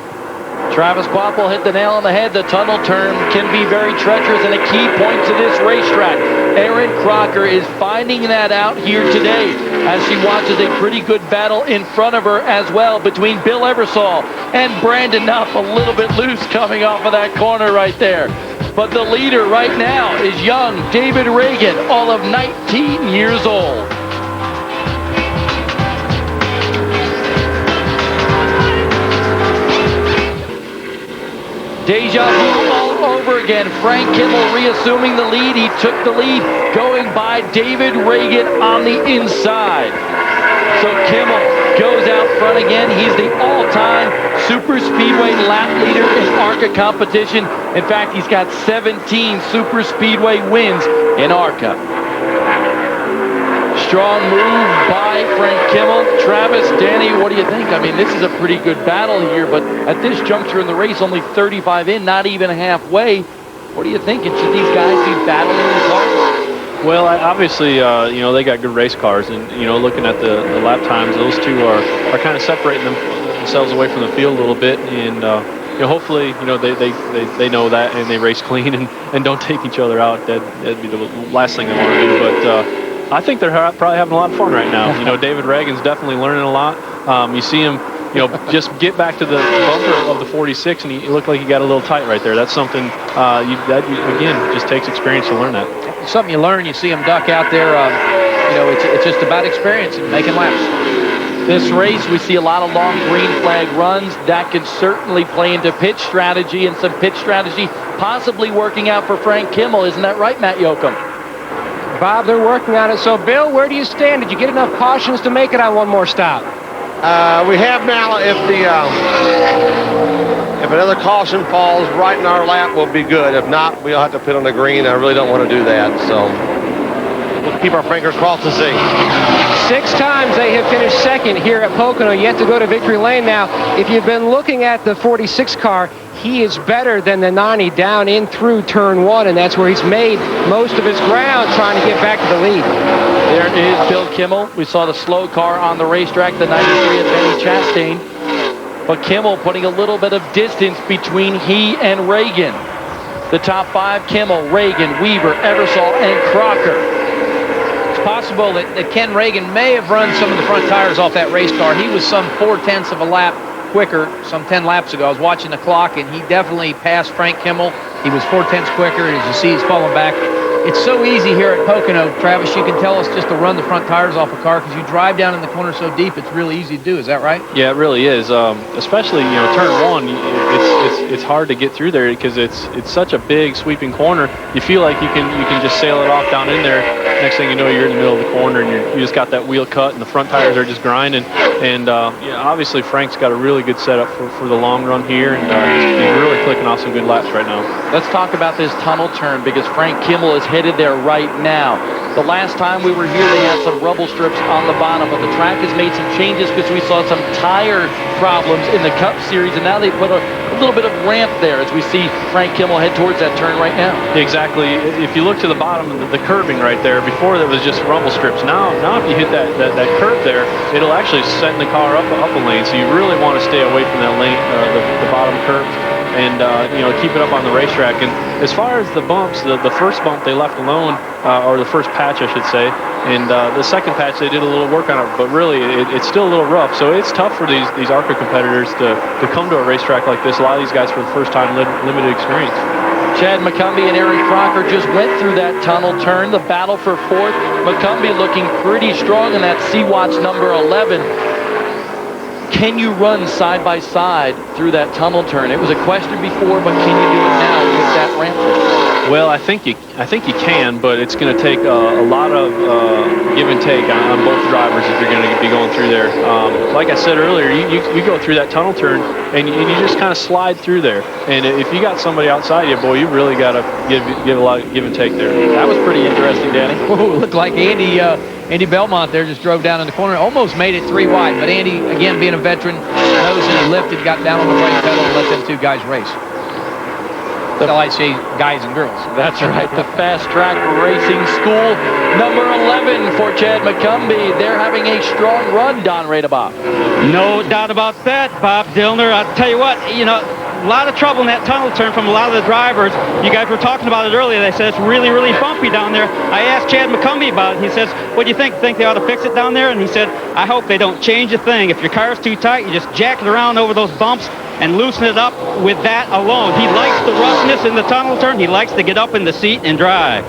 Travis Popple hit the nail on the head. The tunnel turn can be very treacherous and a key point to this racetrack. Erin Crocker is finding that out here today as she watches a pretty good battle in front of her as well between Bill Eversole and Brandon Nuff, a little bit loose coming off of that corner right there. But the leader right now is young David Reagan, all of 19 years old. Deja vu all over again. Frank Kimmel reassuming the lead. He took the lead going by David Reagan on the inside. So Kimmel goes out front again. He's the all-time super speedway lap leader in ARCA competition. In fact, he's got 17 super speedway wins in ARCA. Strong move by Frank Kimmel. Travis, Danny, what do you think? I mean, this is a pretty good battle here, but at this juncture in the race, only 35 in, not even halfway. What are you thinking? Should these guys be battling the cars? Well, obviously, they got good race cars, and looking at the lap times, those two are kind of separating themselves away from the field a little bit, and hopefully, they know that and they race clean and don't take each other out. That'd be the last thing they want to do, but. I think they're probably having a lot of fun right now. David Reagan's definitely learning a lot. You see him just get back to the bumper of the 46, and you look like you got a little tight right there. That's something again, just takes experience to learn that. It's something you learn. You see them duck out there. It's just about experience and making laps. This race, we see a lot of long green flag runs. That can certainly play into pitch strategy, and some pitch strategy possibly working out for Frank Kimmel. Isn't that right, Matt Yoakum? Bob, they're working on it. So, Bill, where do you stand? Did you get enough cautions to make it on one more stop? We have now. If another caution falls right in our lap, we'll be good. If not, we'll have to pit on the green. I really don't want to do that. So we'll keep our fingers crossed to see. 6 times they have finished second here at Pocono, yet to go to victory lane. Now, if you've been looking at the 46 car, he is better than the 90 down in through turn 1, and that's where he's made most of his ground trying to get back to the lead. There is Bill Kimmel. We saw the slow car on the racetrack, the 93 of Benny Chastain. But Kimmel putting a little bit of distance between he and Reagan. The top 5, Kimmel, Reagan, Weaver, Eversole, and Crocker. It's possible that Ken Reagan may have run some of the front tires off that race car. He was some 4/10 of a lap quicker some 10 laps ago. I was watching the clock, and he definitely passed Frank Kimmel. He was 4/10 quicker, and as you see, he's falling back. It's so easy here at Pocono, Travis, you can tell us just to run the front tires off a car because you drive down in the corner so deep, it's really easy to do. Is that right? Yeah, it really is. Especially, turn 1, it's hard to get through there because it's such a big sweeping corner. You feel like you can just sail it off down in there. Next thing you know, you're in the middle of the corner, and you just got that wheel cut, and the front tires are just grinding. And obviously Frank's got a really good setup for the long run here, and he's really clicking off some good laps right now. Let's talk about this tunnel turn because Frank Kimmel is headed there right now. The last time we were here, they had some rubble strips on the bottom, but the track has made some changes because we saw some tire problems in the Cup Series, and now they put a little bit of ramp there as we see Frank Kimmel head towards that turn right now. Exactly. If you look to the bottom, the curbing right there, before there was just rumble strips. Now if you hit that curb there, it'll actually set the car up a lane, so you really want to stay away from that lane, the bottom curb, and keep it up on the racetrack. And as far as the bumps, the first bump they left alone, or the first patch I should say, and the second patch they did a little work on it, but really it's still a little rough. So it's tough for these ARCA competitors to come to a racetrack like this. A lot of these guys for the first time, limited experience. Chad McCumbee and Aaron Crocker just went through that tunnel turn. The battle for 4th. McCumbee looking pretty strong in that C-Watch number 11. Can you run side by side through that tunnel turn? It was a question before, but can you do it now with that ramp? Well, I think you can, but it's going to take a lot of give and take on both drivers if you're going to be going through there. Like I said earlier, you go through that tunnel turn and you just kind of slide through there. And if you got somebody outside you, boy, you really got to give a lot of give and take there. That was pretty interesting, Danny. Ooh, looked like Andy Belmont there just drove down in the corner, almost made it 3 wide. But Andy, again, being a veteran, knows that he lifted, got down on the brake pedal, and let them 2 guys race. That's I say guys and girls. That's right. The Fast Track Racing School, number 11 for Chad McCumbee. They're having a strong run, Don Radebaugh. No doubt about that, Bob Dillner. I'll tell you what, a lot of trouble in that tunnel turn from a lot of the drivers. You guys were talking about it earlier. They said it's really, really bumpy down there. I asked Chad McCumbee about it. He says, what do you think? Think they ought to fix it down there? And he said, I hope they don't change a thing. If your car's too tight, you just jack it around over those bumps and loosen it up with that alone. He likes the roughness in the tunnel turn. He likes to get up in the seat and drive.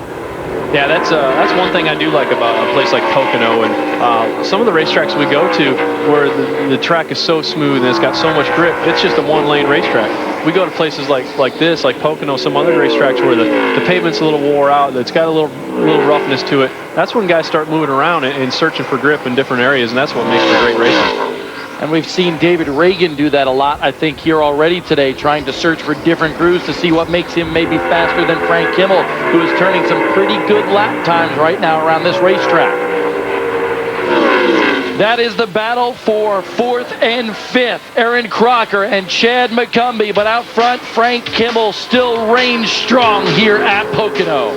Yeah, that's one thing I do like about a place like Pocono, and some of the racetracks we go to where the track is so smooth and it's got so much grip, it's just a 1-lane racetrack. We go to places like this, like Pocono, some other racetracks where the pavement's a little wore out, it's got a little roughness to it. That's when guys start moving around and searching for grip in different areas, and that's what makes for great racing. And we've seen David Reagan do that a lot, I think, here already today, trying to search for different grooves to see what makes him maybe faster than Frank Kimmel, who is turning some pretty good lap times right now around this racetrack. That is the battle for 4th and 5th. Aaron Crocker and Chad McCumbee, but out front, Frank Kimmel still reigns strong here at Pocono.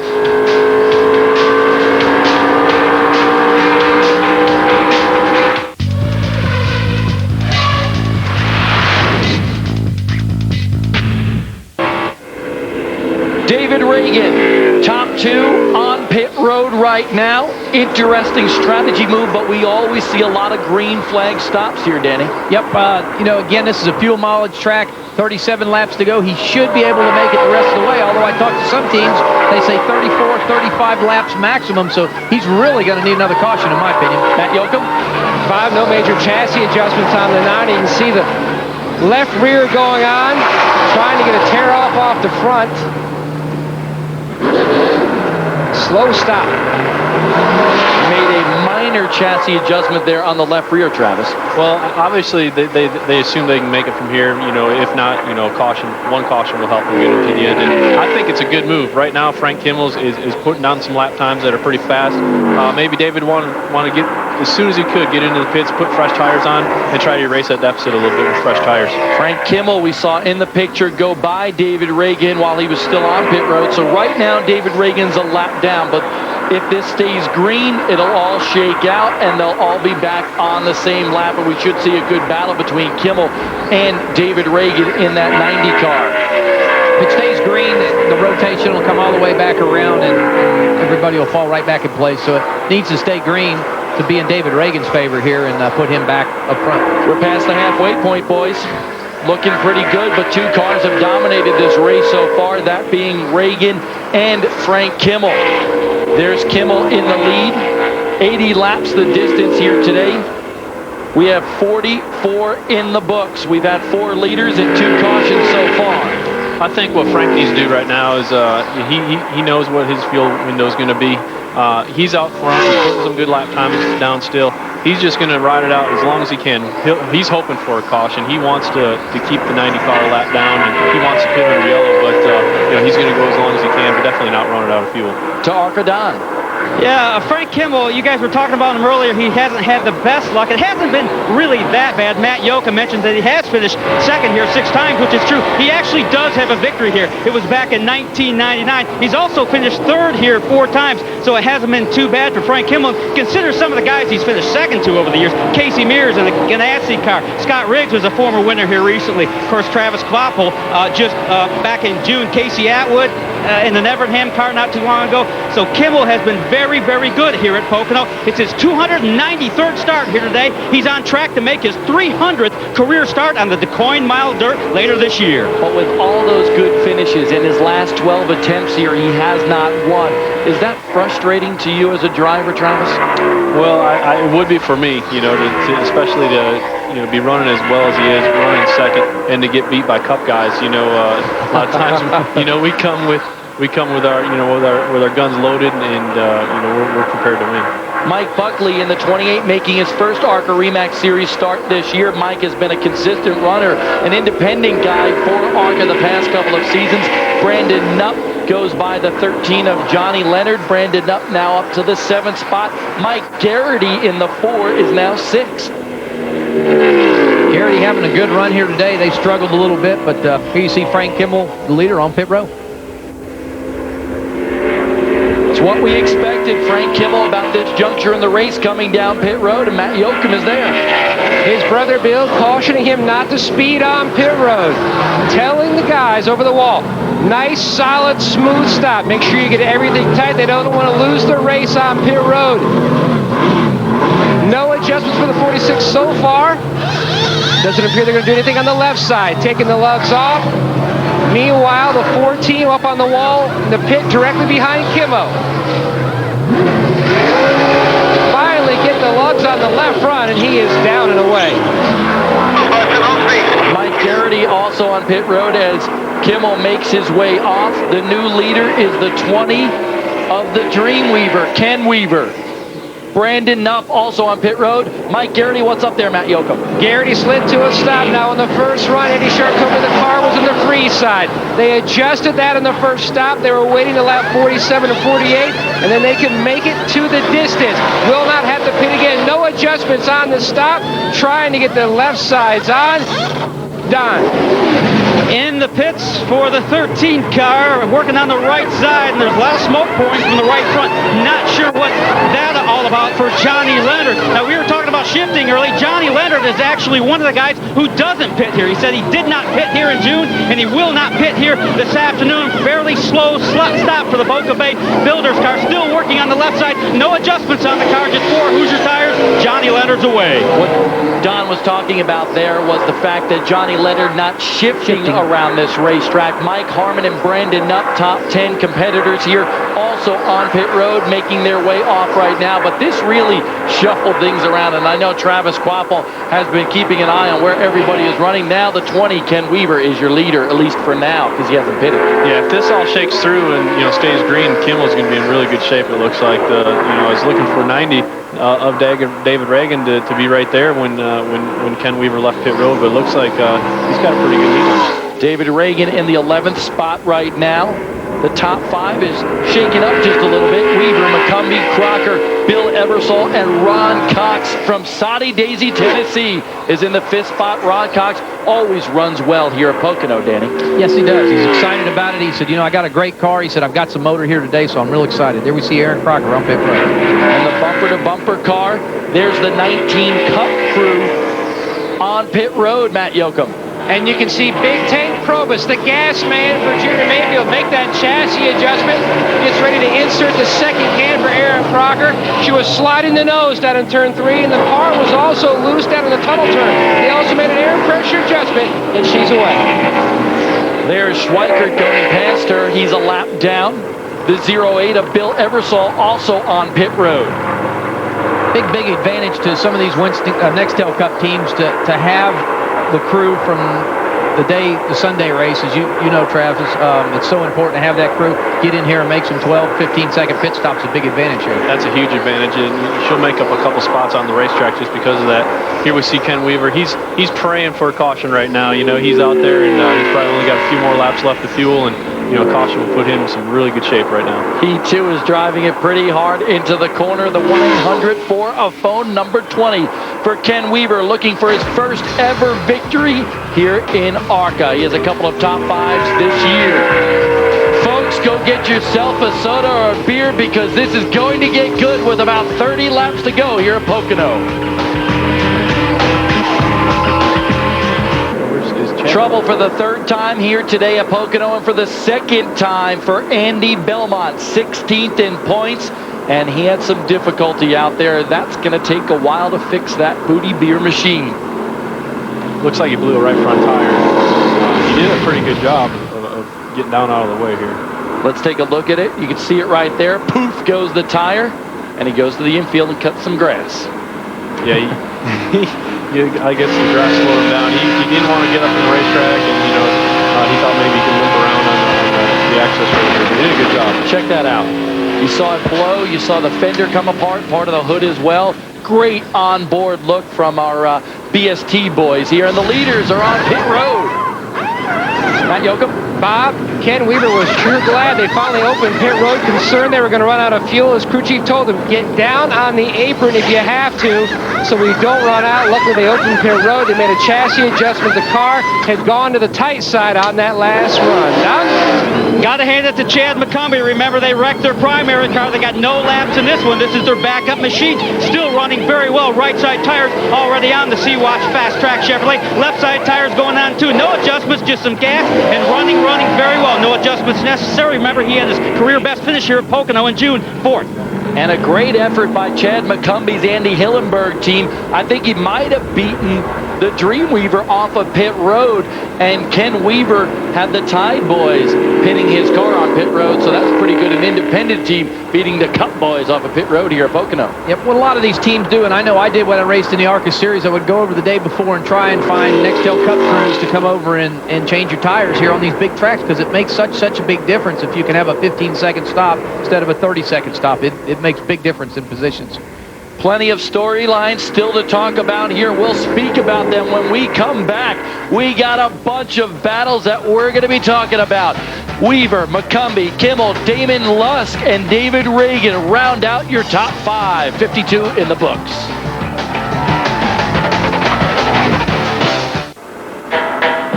David Reagan, top 2 on pit road right. right now. Interesting strategy move, but we always see a lot of green flag stops here, Danny. Yep, again, this is a fuel mileage track. 37 laps to go. He should be able to make it the rest of the way, although I talked to some teams, they say 34, 35 laps maximum, so he's really going to need another caution, in my opinion. Matt Yoakum? 5, no major chassis adjustments on the 9. You can see the left rear going on, trying to get a tear off the front. Slow stop. Made a minor chassis adjustment there on the left rear, Travis. Well, obviously they assume they can make it from here. You know, if not, you know, one caution will help them get into the end. And I think it's a good move. Right now, Frank Kimmels is putting down some lap times that are pretty fast. Maybe David want to get, as soon as he could, get into the pits, put fresh tires on, and try to erase that deficit a little bit with fresh tires. Frank Kimmel, we saw in the picture, go by David Reagan while he was still on pit road. So right now, David Reagan's a lap down, but if this stays green, it'll all shake out, and they'll all be back on the same lap, and we should see a good battle between Kimmel and David Reagan in that 90 car. If it stays green, the rotation will come all the way back around, and everybody will fall right back in place. So it needs to stay green to be in David Reagan's favor here and put him back up front. We're past the halfway point, boys. Looking pretty good, but 2 cars have dominated this race so far, that being Reagan and Frank Kimmel. There's Kimmel in the lead. 80 laps the distance here today. We have 44 in the books. We've had 4 leaders and 2 cautions so far. I think what Frank needs to do right now is he knows what his fuel window is going to be. He's out front. He's putting some good lap times down still. He's just going to ride it out as long as he can. He's hoping for a caution. He wants to keep the 90 car lap down, and he wants to pit under yellow, but you know, he's going to go as long as he can, but definitely not run it out of fuel. To ARCA Don. Yeah, Frank Kimmel, you guys were talking about him earlier. He hasn't had the best luck. It hasn't been really that bad. Matt Yoakum mentioned that he has finished second here 6 times, which is true. He actually does have a victory here. It was back in 1999. He's also finished third here 4 times, so it hasn't been too bad for Frank Kimmel. Consider some of the guys he's finished second to over the years. Casey Mears in the Ganassi car. Scott Riggs was a former winner here recently. Of course, Travis Kvapil just back in June. Casey Atwood in the Nevernham car not too long ago. So Kimmel has been very, very good here at Pocono. It's his 293rd start here today. He's on track to make his 300th career start on the DuQuoin Mile Dirt later this year. But with all those good finishes in his last 12 attempts here, he has not won. Is that frustrating to you as a driver, Travis? Well, it would be for me, you know, especially to be running as well as he is, running second, and to get beat by Cup guys. You know, a lot of times, you know, we come with our, you know, with our guns loaded, and you know, we're prepared to win. Mike Buckley in the 28 making his first ARCA REMAX Series start this year. Mike has been a consistent runner, an independent guy for ARCA the past couple of seasons. Brandon Knupp goes by the 13 of Johnny Leonard. Brandon Knupp now up to the 7th spot. Mike Garrity in the 4 is now 6th. Garrity having a good run here today. They struggled a little bit, but here you see Frank Kimmel, the leader, on pit row. It's what we expected. Frank Kimmel about this juncture in the race coming down pit road, and Matt Yoakum is there. His brother Bill cautioning him not to speed on pit road, telling the guys over the wall, nice, solid, smooth stop. Make sure you get everything tight. They don't want to lose the race on pit road. No adjustments for the 46 so far. Doesn't appear they're going to do anything on the left side. Taking the lugs off. Meanwhile, the 14 up on the wall, the pit directly behind Kimmo. Finally get the lugs on the left front, and he is down and away. Mike Garrity also on pit road as Kimmel makes his way off. The new leader is the 20 of the Dreamweaver, Ken Weaver. Brandon Knupp also on pit road. Mike Garrity, what's up there, Matt Yoakum? Garrity slid to a stop now on the first run. Eddie Sharp told me the car was in the free side. They adjusted that on the first stop. They were waiting to lap 47 to 48, and then they could make it to the distance. Will not have to pit again. No adjustments on the stop. Trying to get the left sides on. Done. In the pits for the 13 car, working on the right side, and there's a lot of smoke pouring from the right front. Not sure what that's all about for Johnny Leonard. Now, we were talking about shifting early. Johnny Leonard Leonard is actually one of the guys who doesn't pit here. He said he did not pit here in June, and he will not pit here this afternoon. Fairly slow stop for the Boca Bay Builders car. Still working on the left side. No adjustments on the car. Just 4 Hoosier tires. Johnny Leonard's away. What Don was talking about there was the fact that Johnny Leonard not shifting around this racetrack. Mike Harmon and Brandon Nutt, top 10 competitors here, also on pit road, making their way off right now. But this really shuffled things around, and I know Travis Quapple has been keeping an eye on where everybody is running. Now the 20, Ken Weaver, is your leader, at least for now, because he hasn't pitted. Yeah, if this all shakes through and stays green, Kimmel's going to be in really good shape. It looks like I was looking for 90 of David Reagan to be right there when Ken Weaver left pit road, but it looks like he's got a pretty good lead on him. David Reagan in the 11th spot right now. The top 5 is shaking up just a little bit. Weaver, McCumbee, Crocker, Bill Eversole, and Ron Cox from Soddy Daisy, Tennessee is in the 5th spot. Ron Cox always runs well here at Pocono, Danny. Yes, he does. He's excited about it. He said, I got a great car. He said, I've got some motor here today, so I'm real excited. There we see Aaron Crocker on pit road. And the bumper-to-bumper car, there's the 19 Cup crew on pit road, Matt Yoakum. And you can see Big Tank Probus, the gas man for Junior Mayfield, make that chassis adjustment. Gets ready to insert the second can for Aaron Crocker. She was sliding the nose down in turn 3, and the car was also loose down in the tunnel turn. They also made an air pressure adjustment, and she's away. There's Schweikert going past her. He's a lap down. The 08 of Bill Eversole also on pit road. Big advantage to some of these Nextel Cup teams to have the crew from the Sunday races. You know, Travis, it's so important to have that crew get in here and make some 12, 15-second pit stops. A big advantage here. That's a huge advantage, and she'll make up a couple spots on the racetrack just because of that. Here we see Ken Weaver. He's praying for a caution right now. He's out there, and he's probably only got a few more laps left to fuel, and caution will put him in some really good shape right now. He, too, is driving it pretty hard into the corner. The 1-800 for a phone, number 20 for Ken Weaver, looking for his first ever victory here in ARCA. He has a couple of top 5s this year. Folks, go get yourself a soda or a beer because this is going to get good with about 30 laps to go here at Pocono. Trouble for the 3rd time here today at Pocono, and for the 2nd time for Andy Belmont, 16th in points, and he had some difficulty out there. That's going to take a while to fix that booty beer machine. Looks like he blew a right front tire. He did a pretty good job of getting down out of the way here. Let's take a look at it. You can see it right there. Poof goes the tire, and he goes to the infield and cuts some grass. Yeah, I guess the grass slowed him down. He didn't want to get up in the racetrack, and he thought maybe he could limp around on the access road here. He did a good job. Check that out. You saw it blow. You saw the fender come apart, part of the hood as well. Great on-board look from our BST boys here, and the leaders are on pit road. Matt Yoakum. Bob, Ken Weaver was sure glad they finally opened pit road. Concerned they were going to run out of fuel. As crew chief told them, get down on the apron if you have to, so we don't run out. Luckily, they opened pit road. They made a chassis adjustment. The car had gone to the tight side on that last run. Don? Got to hand it to Chad McCumbee. Remember, they wrecked their primary car. They got no laps in this one. This is their backup machine. Still running very well. Right side tires already on the Sea-Watch Fast Track Chevrolet. Left side tires going on too. No adjustments, just some gas, and running very well. No adjustments necessary. Remember, he had his career best finish here at Pocono in June 4th. And a great effort by Chad McCumbee's Andy Hillenberg team. I think he might have beaten the Dreamweaver off of pit road, and Ken Weaver had the Tide boys pitting his car on pit road, so that's pretty good. An independent team beating the Cup boys off of pit road here at Pocono. Yep, what a lot of these teams do, and I know I did when I raced in the ARCA series, I would go over the day before and try and find Nextel Cup crews to come over and change your tires here on these big tracks, because it makes such a big difference if you can have a 15-second stop instead of a 30-second stop. It makes big difference in positions. Plenty of storylines still to talk about here. We'll speak about them when we come back. We got a bunch of battles that we're going to be talking about. Weaver, McCumbee, Kimmel, Damon Lusk, and David Reagan round out your top 5. 52 in the books.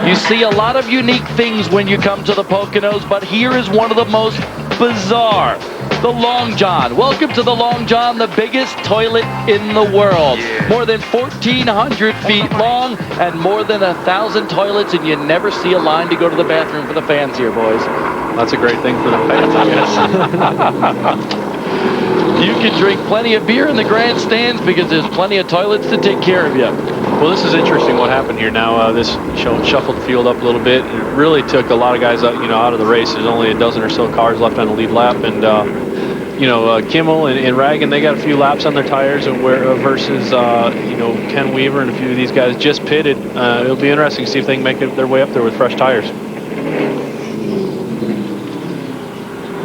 You see a lot of unique things when you come to the Poconos, but here is one of the most bizarre. the Long John. Welcome to the Long John, the biggest toilet in the world. More than 1,400 feet long and more than 1,000 toilets, and you never see a line to go to the bathroom for the fans here, boys. That's a great thing for the fans, I guess. You can drink plenty of beer in the grandstands because there's plenty of toilets to take care of you. Well, this is interesting what happened here. Now, this shuffled the field up a little bit. It really took a lot of guys out of the race. There's only a dozen or so cars left on the lead lap, and Kimmel and Ragan, they got a few laps on their tires versus Ken Weaver and a few of these guys just pitted. It'll be interesting to see if they can make their way up there with fresh tires.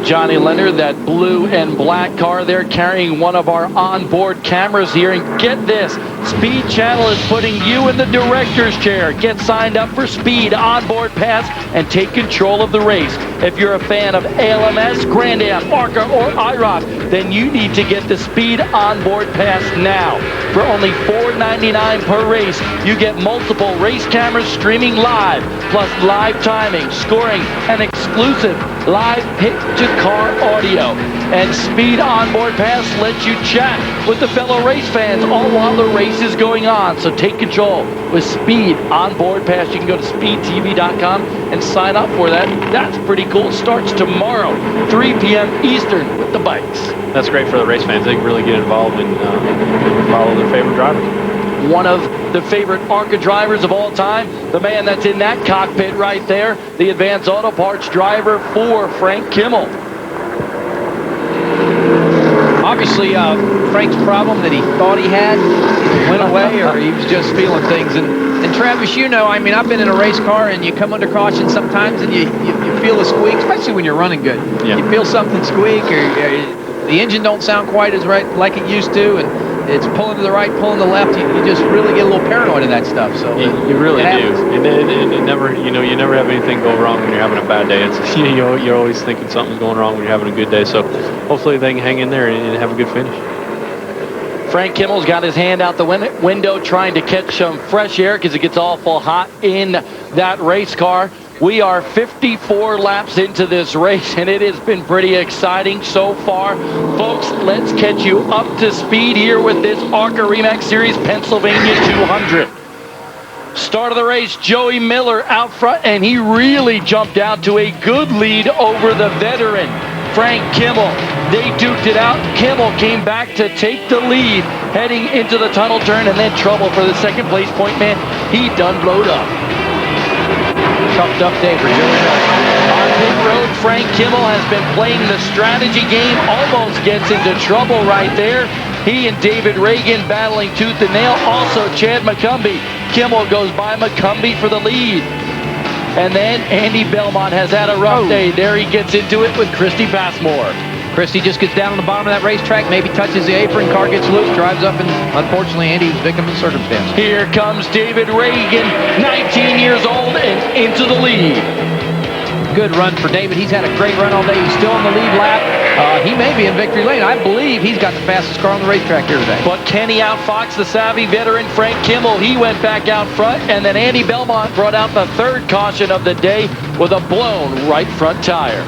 Johnny Leonard, that blue and black car there, carrying one of our onboard cameras here. And get this, Speed Channel is putting you in the director's chair. Get signed up for Speed Onboard Pass and take control of the race. If you're a fan of ALMS, Grand Am, ARCA, or IROC, then you need to get the Speed Onboard Pass now. For only $4.99 per race, you get multiple race cameras streaming live, plus live timing, scoring, and exclusive live pit-to-car audio. And Speed Onboard Pass lets you chat with the fellow race fans all while the race is going on. So take control with Speed Onboard Pass. You can go to speedtv.com and sign up for that. That's pretty cool. It starts tomorrow, 3 p.m. Eastern with the bikes. That's great for the race fans. They can really get involved and follow their favorite drivers. One of the favorite ARCA drivers of all time, the man that's in that cockpit right there, the Advanced Auto Parts driver for Frank Kimmel. Obviously, Frank's problem that he thought he had went away, or he was just feeling things. And Travis, I mean, I've been in a race car, and you come under caution sometimes, and you feel a squeak, especially when you're running good. Yeah. You feel something squeak, or the engine don't sound quite as right like it used to, and it's pulling to the right, pulling to the left. You just really get a little paranoid of that stuff. So you really do. And it never, you never have anything go wrong when you're having a bad day. It's you're always thinking something's going wrong when you're having a good day. So hopefully they can hang in there and have a good finish. Frank Kimmel's got his hand out the window trying to catch some fresh air because it gets awful hot in that race car. We are 54 laps into this race, and it has been pretty exciting so far. Folks, let's catch you up to speed here with this ARCA REMAX Series Pennsylvania 200. Start of the race, Joey Miller out front, and he really jumped out to a good lead over the veteran, Frank Kimmel. They duked it out. Kimmel came back to take the lead, heading into the tunnel turn, and then trouble for the second place point man. He done blowed up. Tough day for Joey Miller. On pit road, Frank Kimmel has been playing the strategy game, almost gets into trouble right there. He and David Reagan battling tooth and nail. Also, Chad McCumbee. Kimmel goes by McCumbee for the lead. And then Andy Belmont has had a rough day. There he gets into it with Christy Passmore. Christy just gets down on the bottom of that racetrack, maybe touches the apron, car gets loose, drives up, and unfortunately Andy was victim of circumstance. Here comes David Reagan, 19 years old and into the lead. Good run for David. He's had a great run all day. He's still in the lead lap. He may be in victory lane. I believe he's got the fastest car on the racetrack here today. But Kenny outfoxed the savvy veteran Frank Kimmel. He went back out front, and then Andy Belmont brought out the third caution of the day with a blown right front tire.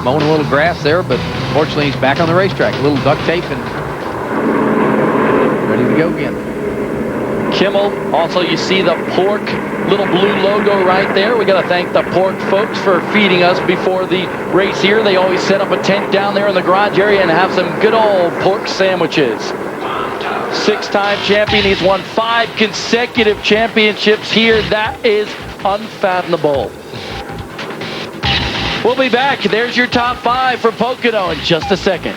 Mowing a little grass there, but fortunately he's back on the racetrack. A little duct tape and ready to go again. Kimmel, also you see the pork little blue logo right there. We got to thank the pork folks for feeding us before the race here. They always set up a tent down there in the garage area and have some good old pork sandwiches. Six-time champion. He's won 5 consecutive championships here. That is unfathomable. We'll be back. There's your top 5 for Pocono in just a second.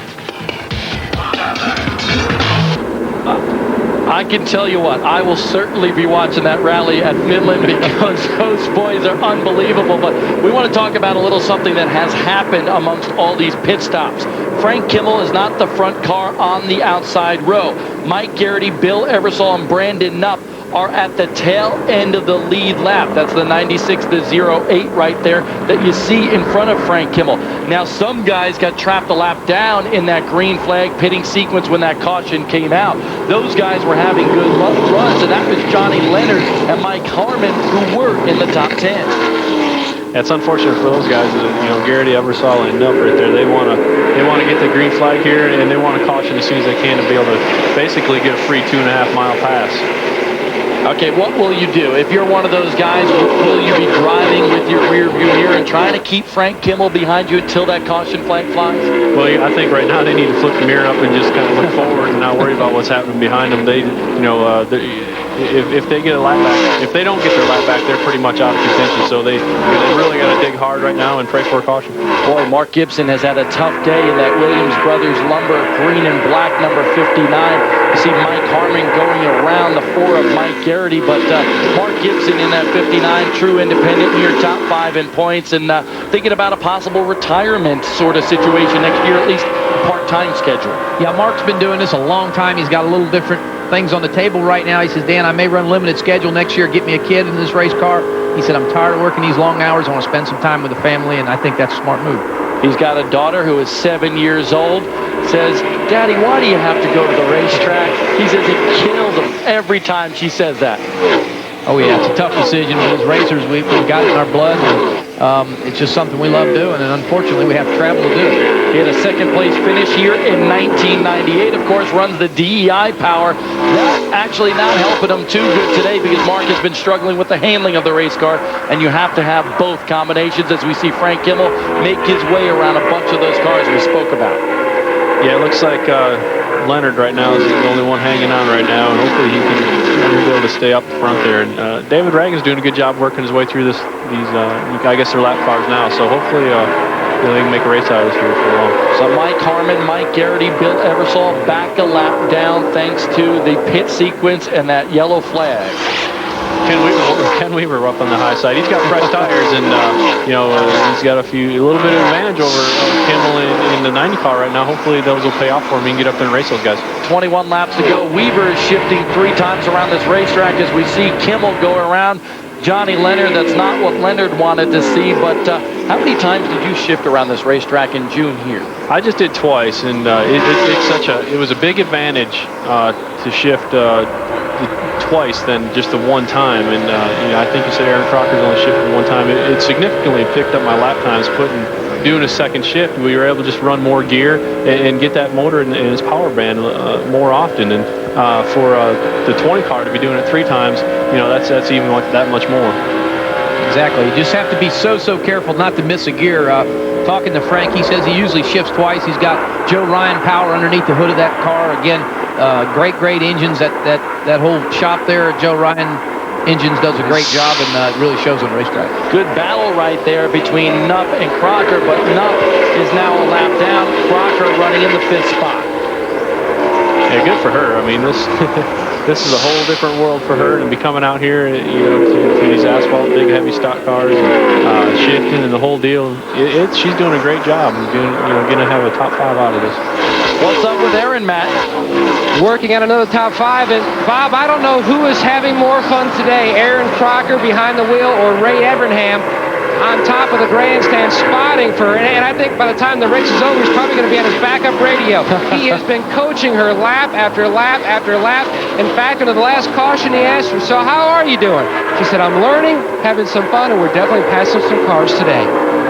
I can tell you what, I will certainly be watching that rally at Midland because those boys are unbelievable. But we want to talk about a little something that has happened amongst all these pit stops. Frank Kimmel is not the front car on the outside row. Mike Garrity, Bill Eversole, and Brandon Knupp are at the tail end of the lead lap. That's the 96-08 right there that you see in front of Frank Kimmel. Now, some guys got trapped a lap down in that green flag pitting sequence when that caution came out. Those guys were having good runs, and that was Johnny Leonard and Mike Harmon, who were in the top 10. That's unfortunate for those guys. You know, Garrity, Eversole, and Nupp right there. They want to get the green flag here, and they want to caution as soon as they can to be able to basically get a free 2.5 mile pass. Okay, what will you do? If you're one of those guys, will you be driving with your rear view mirror and trying to keep Frank Kimmel behind you until that caution flag flies? Well, I think right now they need to flip the mirror up and just kind of look forward and not worry about what's happening behind them. They, you know, if they get a lap back, if they don't get their lap back, they're pretty much out of contention. So they really got to dig hard right now and pray for a caution. Boy, Mark Gibson has had a tough day in that Williams Brothers Lumber green and black number 59. You see Mike Harmon going around the 4 of Mike Garrity, but Mark Gibson in that 59, true independent, near top 5 in points, and thinking about a possible retirement sort of situation next year, at least part-time schedule. Yeah, Mark's been doing this a long time. He's got a little different things on the table right now. He says, Dan, I may run limited schedule next year, get me a kid in this race car. He said, I'm tired of working these long hours. I want to spend some time with the family, and I think that's a smart move. He's got a daughter who is 7 years old. Says, Daddy, why do you have to go to the racetrack? He says it kills him every time she says that. Oh, yeah, it's a tough decision. As racers, we've got it in our blood, and it's just something we love doing, and unfortunately, we have to travel to do it. He had a second-place finish here in 1998. Of course, runs the DEI power. That's actually not helping him too good today because Mark has been struggling with the handling of the race car, and you have to have both combinations as we see Frank Kimmel make his way around a bunch of those cars we spoke about. Yeah, it looks like Leonard right now is the only one hanging on right now, and hopefully he can be able to stay up front there. And David Reagan's doing a good job working his way through these, I guess they're lap cars now, so hopefully they can make a race out of this here for long. So Mike Harmon, Mike Garrity, Bill Eversole back a lap down thanks to the pit sequence and that yellow flag. Ken Weaver up on the high side. He's got fresh tires, and he's got a little bit of advantage over Kimmel in the 90 car right now. Hopefully those will pay off for him. He can get up there and race those guys. 21 laps to go. Weaver is shifting 3 times around this racetrack as we see Kimmel go around Johnny Leonard. That's not what Leonard wanted to see, but how many times did you shift around this racetrack in June here? I just did twice, and it was a big advantage to shift twice than just the one time. And I think you said Aaron Crocker's only shifted one time. It significantly picked up my lap times doing a second shift. We were able to just run more gear and get that motor in its power band more often. And for the 20 car to be doing it 3 times, that's even like that much more. Exactly. You just have to be so careful not to miss a gear. Talking to Frank, he says he usually shifts twice. He's got Joe Ryan power underneath the hood of that car. Again, great engines. That whole shop there, Joe Ryan Engines does a great job, and it really shows on the racetrack. Good battle right there between Nupp and Crocker, but Nupp is now a lap down. Crocker running in the 5th spot. Yeah, good for her. I mean, this is a whole different world for her to be coming out here, to these asphalt, big, heavy stock cars, and shifting and the whole deal. She's doing a great job. Going to have a top 5 out of this. What's up with Aaron, Matt? Working at another top 5, and Bob, I don't know who is having more fun today, Aaron Crocker behind the wheel or Ray Evernham on top of the grandstand spotting for her. And I think by the time the race is over, he's probably going to be on his backup radio. He has been coaching her lap after lap after lap. In fact, in the last caution, he asked her, so how are you doing? She said, I'm learning, having some fun, and we're definitely passing some cars today.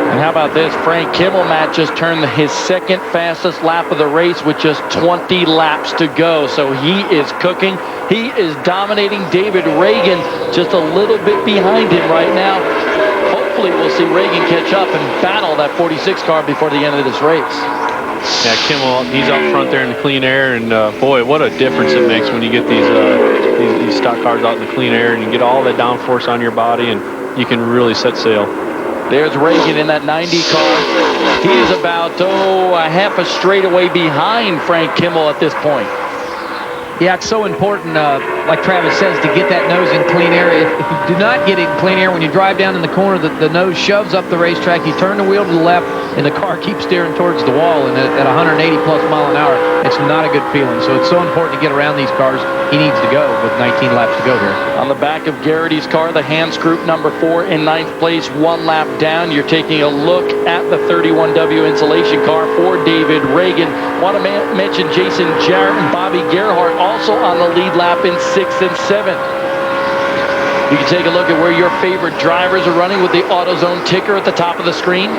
And how about this? Frank Kimmel, Matt, just turned his 2nd fastest lap of the race with just 20 laps to go. So he is cooking. He is dominating. David Reagan just a little bit behind him right now. Hopefully we'll see Reagan catch up and battle that 46 car before the end of this race. Yeah, Kimmel, he's out front there in the clean air, and boy, what a difference it makes when you get these stock cars out in the clean air and you get all that downforce on your body, and you can really set sail. There's Reagan in that 90 car. He is about, a half a straightaway behind Frank Kimmel at this point. Yeah, it's so important, like Travis says, to get that nose in clean air. If you do not get it in clean air, when you drive down in the corner, the nose shoves up the racetrack. You turn the wheel to the left, and the car keeps steering towards the wall. And at 180+ mile an hour, it's not a good feeling. So it's so important to get around these cars. He needs to go with 19 laps to go here. On the back of Garrity's car, the Hans Group number 4 in 9th place, 1 lap down. You're taking a look at the 31W insulation car for David Reagan. Want to mention Jason Jarrett and Bobby Gerhardt also on the lead lap in 6th and 7th. You can take a look at where your favorite drivers are running with the AutoZone ticker at the top of the screen.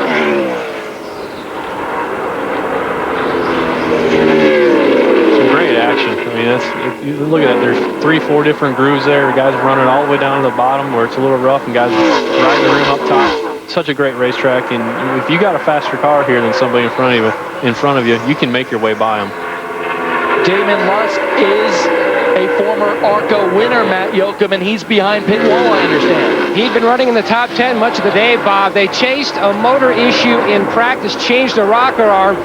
Some great action. I mean, if you look at it, there's 3-4 different grooves there. Guys running all the way down to the bottom where it's a little rough, and guys riding the rim up top. Such a great racetrack, and if you got a faster car here than somebody in front of you, you can make your way by them. Damon Lusk is a former ARCA winner, Matt Yoakum, and he's behind pit wall, I understand. He'd been running in the top 10 much of the day, Bob. They chased a motor issue in practice, changed the rocker arm.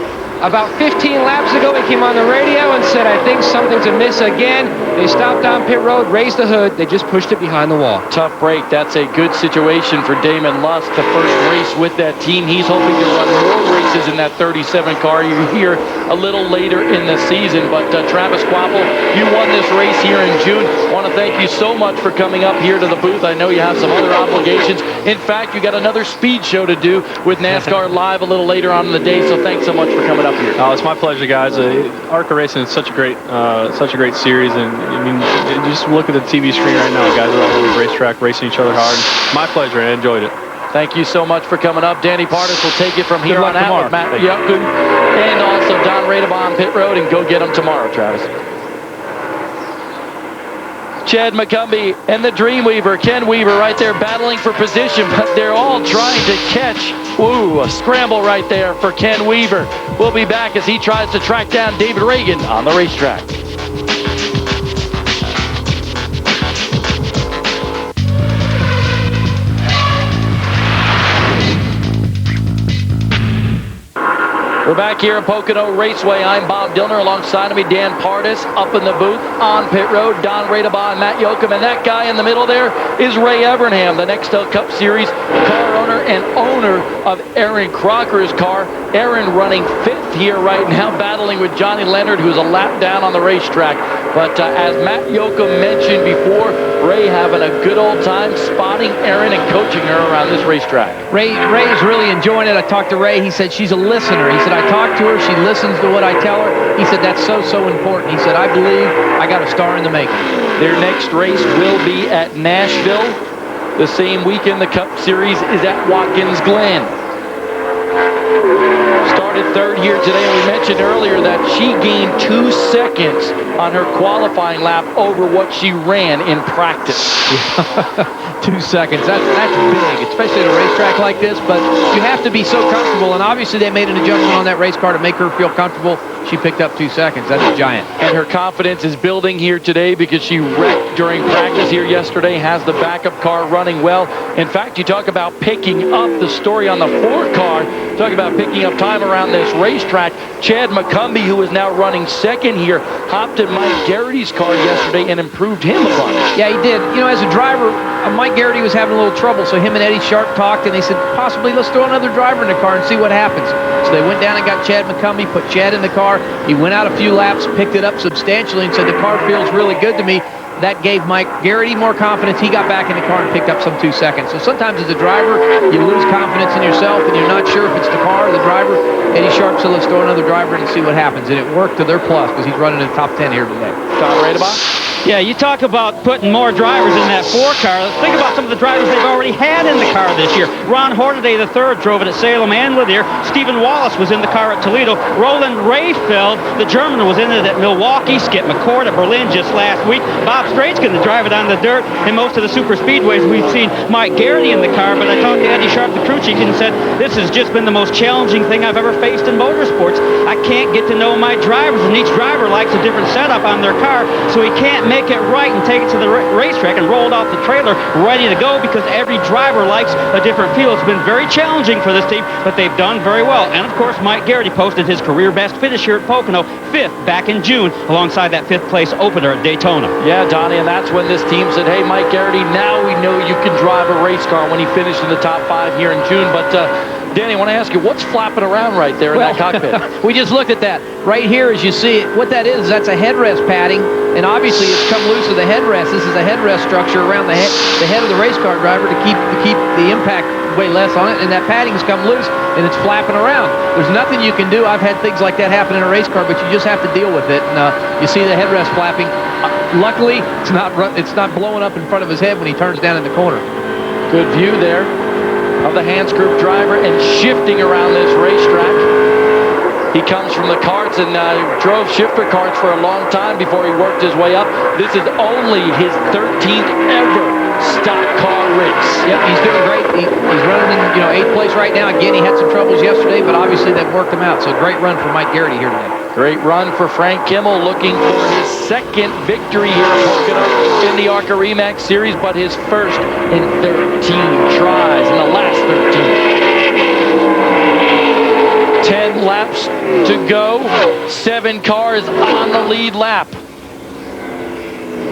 About 15 laps ago, he came on the radio and said, I think something's amiss again. They stopped on pit road, raised the hood. They just pushed it behind the wall. Tough break. That's a good situation for Damon Lusk. The first race with that team. He's hoping to run more races in that 37 car. You're here a little later in the season. But Travis Quapple, you won this race here in June. Want to thank you so much for coming up here to the booth. I know you have some other obligations. In fact, you got another speed show to do with NASCAR Live a little later on in the day. So thanks so much for coming up here. Oh, it's my pleasure, guys. ARCA Racing is such a great series, and I mean, just look at the TV screen right now. Guys are all over the racetrack racing each other hard. My pleasure. I enjoyed it. Thank you so much for coming up. Danny Partis will take it from here on out tomorrow. with Matt Yoakum and also Don Radebon on pit road, and go get them tomorrow, Travis. Chad McCumbee and the Dreamweaver, Ken Weaver, right there battling for position, but they're all trying to catch. Ooh, a scramble right there for Ken Weaver. We'll be back as he tries to track down David Reagan on the racetrack. We're back here at Pocono Raceway. I'm Bob Dillner. Alongside of me, Dan Partis. Up in the booth on pit road, Don Radebon, Matt Yoakum. And that guy in the middle there is Ray Evernham, the Nextel Cup Series car owner and owner of Aaron Crocker's car. Aaron running 5th here right now, battling with Johnny Leonard, who's a lap down on the racetrack. But as Matt Yoakum mentioned before, Ray having a good old time spotting Aaron and coaching her around this racetrack. Ray's really enjoying it. I talked to Ray. He said she's a listener. He said, I talk to her. She listens to what I tell her. He said, that's so important. He said, I believe I got a star in the making. Their next race will be at Nashville. The same weekend the Cup Series is at Watkins Glen. Started 3rd here today, and we mentioned earlier that she gained 2 seconds on her qualifying lap over what she ran in practice. 2 seconds. That's big, especially at a racetrack like this, but you have to be so comfortable, and obviously they made an adjustment on that race car to make her feel comfortable. She picked up 2 seconds. That's a giant. And her confidence is building here today because she wrecked during practice here yesterday, has the backup car running well. In fact, you talk about picking up the story on the 4 car, talk about picking up time around this racetrack. Chad McCumbee, who is now running 2nd here, hopped in Mike Garrity's car yesterday and improved him a bunch. Yeah, he did. You know, as a driver, Mike Garrity was having a little trouble, so him and Eddie Sharp talked, and they said, possibly let's throw another driver in the car and see what happens. So they went down and got Chad McCumbee, put Chad in the car. He went out a few laps, picked it up substantially, and said, the car feels really good to me. That gave Mike Garrity more confidence. He got back in the car and picked up some 2 seconds. So sometimes as a driver, you lose confidence in yourself, and you're not sure if it's the car or the driver. Eddie Sharp said, let's throw another driver in and see what happens. And it worked to their plus because he's running in the top 10 here today. Don Radebon? Yeah, you talk about putting more drivers in that 4 car. Let's think about some of the drivers they've already had in the car this year. Ron Hornaday III drove it at Salem and Lanier. Stephen Wallace was in the car at Toledo. Roland Rayfeld, the German, was in it at Milwaukee. Skip McCord at Berlin just last week. Bob Straight's going to drive it on the dirt. In most of the super speedways, we've seen Mike Garrity in the car, but I talked to Eddie Sharp, the crew chief, and said, this has just been the most challenging thing I've ever faced in motorsports. I can't get to know my drivers, and each driver likes a different setup on their car, so he can't make it right and take it to the racetrack and roll it off the trailer ready to go because every driver likes a different feel. It's been very challenging for this team, but they've done very well. And of course, Mike Garrity posted his career best finish here at Pocono, 5th back in June, alongside that 5th place opener at Daytona. Yeah, Donnie, and that's when this team said, hey, Mike Garrity, now we know you can drive a race car, when he finished in the top 5 here in June. But Danny, I want to ask you, what's flapping around right there in that cockpit? We just looked at that. Right here, as you see it, what that is, that's a headrest padding, and obviously it's come loose of the headrest. This is a headrest structure around the head of the race car driver to keep the impact way less on it, and that padding's come loose, and it's flapping around. There's nothing you can do. I've had things like that happen in a race car, but you just have to deal with it, and you see the headrest flapping. luckily, it's not blowing up in front of his head when he turns down in the corner. Good view there of the Hans Group driver and shifting around this racetrack. He comes from the karts and drove shifter karts for a long time before he worked his way up. This is only his 13th ever stock car race. Yep, he's doing great. He's running in 8th place right now. Again, he had some troubles yesterday, but obviously they've worked him out. So great run for Mike Garrity here today. Great run for Frank Kimmel, looking for his second victory here at Pocono in the ARCA REMAX Series, but his first in 13 tries in the last 13. 10 laps to go, 7 cars on the lead lap.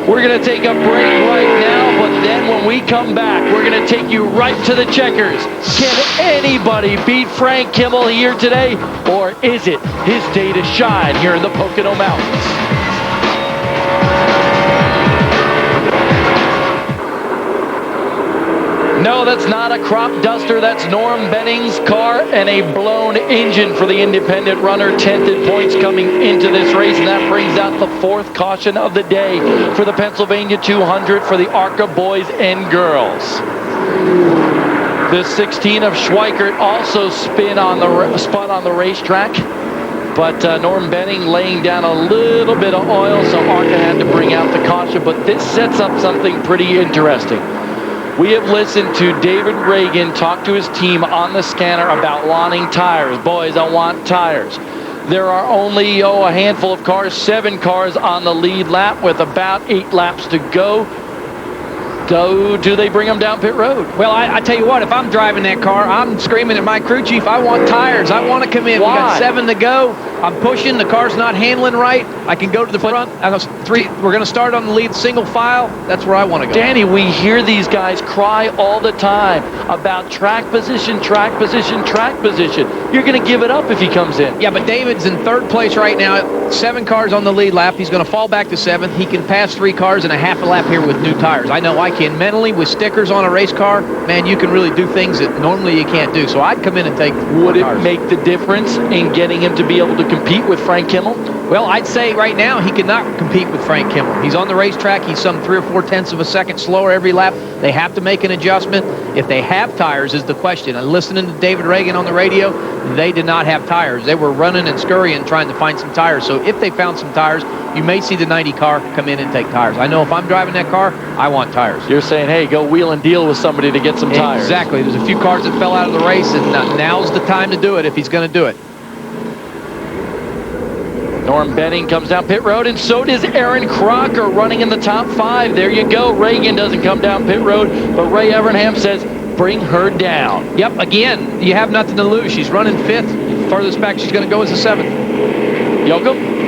We're going to take a break right now, but then when we come back, we're going to take you right to the checkers. Can anybody beat Frank Kimmel here today, or is it his day to shine here in the Pocono Mountains? No, that's not a crop duster. That's Norm Benning's car and a blown engine for the independent runner. Tented points coming into this race, and that brings out the 4th caution of the day for the Pennsylvania 200 for the ARCA boys and girls. The 16 of Schweikert also spun on the racetrack, but Norm Benning laying down a little bit of oil, so ARCA had to bring out the caution. But this sets up something pretty interesting. We have listened to David Reagan talk to his team on the scanner about wanting tires. Boys, I want tires. There are only a handful of cars, 7 cars on the lead lap with about 8 laps to go. Do they bring them down pit road? Well, I tell you what, if I'm driving that car, I'm screaming at my crew chief, I want tires. I want to come in. Why? We got 7 to go. I'm pushing. The car's not handling right. I can go to the front. We're going to start on the lead single file. That's where I want to go. Danny, we hear these guys cry all the time about track position, track position, track position. You're going to give it up if he comes in. Yeah, but David's in 3rd place right now. 7 cars on the lead lap. He's going to fall back to 7th. He can pass 3 cars in a half a lap here with new tires. I know I can. Mentally, with stickers on a race car, man, you can really do things that normally you can't do. So I'd come in and take Would it cars. make the difference in getting him to be able to compete with Frank Kimmel? Well, I'd say right now he cannot compete with Frank Kimmel. He's on the racetrack. He's some 3 or 4 tenths of a second slower every lap. They have to make an adjustment. If they have tires is the question. And listening to David Reagan on the radio, they did not have tires. They were running and scurrying trying to find some tires. So if they found some tires, you may see the 90 car come in and take tires. I know if I'm driving that car, I want tires. You're saying, hey, go wheel and deal with somebody to get some tires. Exactly. There's a few cars that fell out of the race, and now's the time to do it if he's going to do it. Norm Benning comes down pit road, and so does Aaron Crocker running in the top 5. There you go. Reagan doesn't come down pit road, but Ray Evernham says, bring her down. Yep, again, you have nothing to lose. She's running 5th. Furthest back she's going to go is the 7th. Yoko?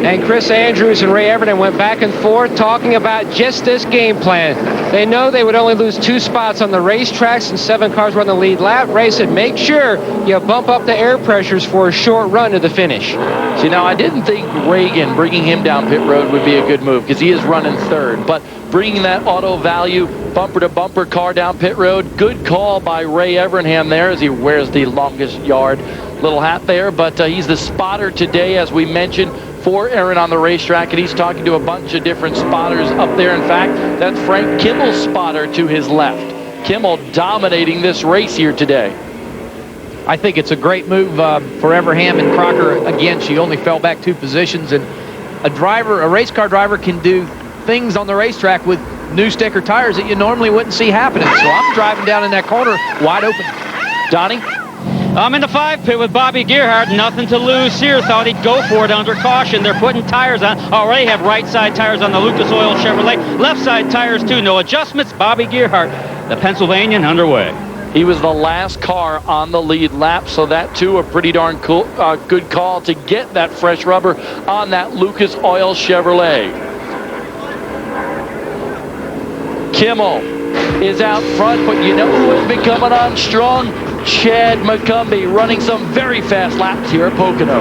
And Chris Andrews and Ray Everton went back and forth talking about just this game plan. They know they would only lose 2 spots on the racetracks and 7 cars run the lead lap. Ray said, make sure you bump up the air pressures for a short run to the finish. See, now I didn't think Reagan bringing him down pit road would be a good move because he is running 3rd. But bringing that auto value bumper-to-bumper car down pit road, good call by Ray Evernham there as he wears the longest yard little hat there. But he's the spotter today, as we mentioned, for Aaron on the racetrack, and he's talking to a bunch of different spotters up there. In fact, that's Frank Kimmel's spotter to his left. Kimmel dominating this race here today. I think it's a great move for Everham and Crocker. Again, she only fell back 2 positions, and a race car driver can do things on the racetrack with new sticker tires that you normally wouldn't see happening. So I'm driving down in that corner wide open. Donnie? I'm in the 5 pit with Bobby Gerhardt. Nothing to lose here. Thought he'd go for it under caution. They're putting tires on. Already have right side tires on the Lucas Oil Chevrolet. Left side tires too. No adjustments. Bobby Gerhardt, the Pennsylvanian, underway. He was the last car on the lead lap, so that too a pretty darn cool, good call to get that fresh rubber on that Lucas Oil Chevrolet. Kimmel is out front, but you know who has been coming on strong? Chad McCumbee, running some very fast laps here at Pocono.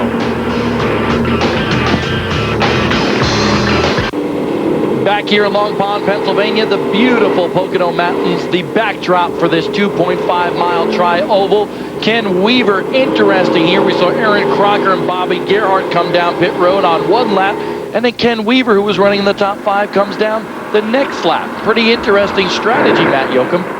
Back here in Long Pond, Pennsylvania, the beautiful Pocono Mountains, the backdrop for this 2.5-mile tri-oval. Ken Weaver, interesting here. We saw Aaron Crocker and Bobby Gerhardt come down pit road on 1 lap. And then Ken Weaver, who was running in the top 5, comes down the next lap. Pretty interesting strategy, Matt Yoakum.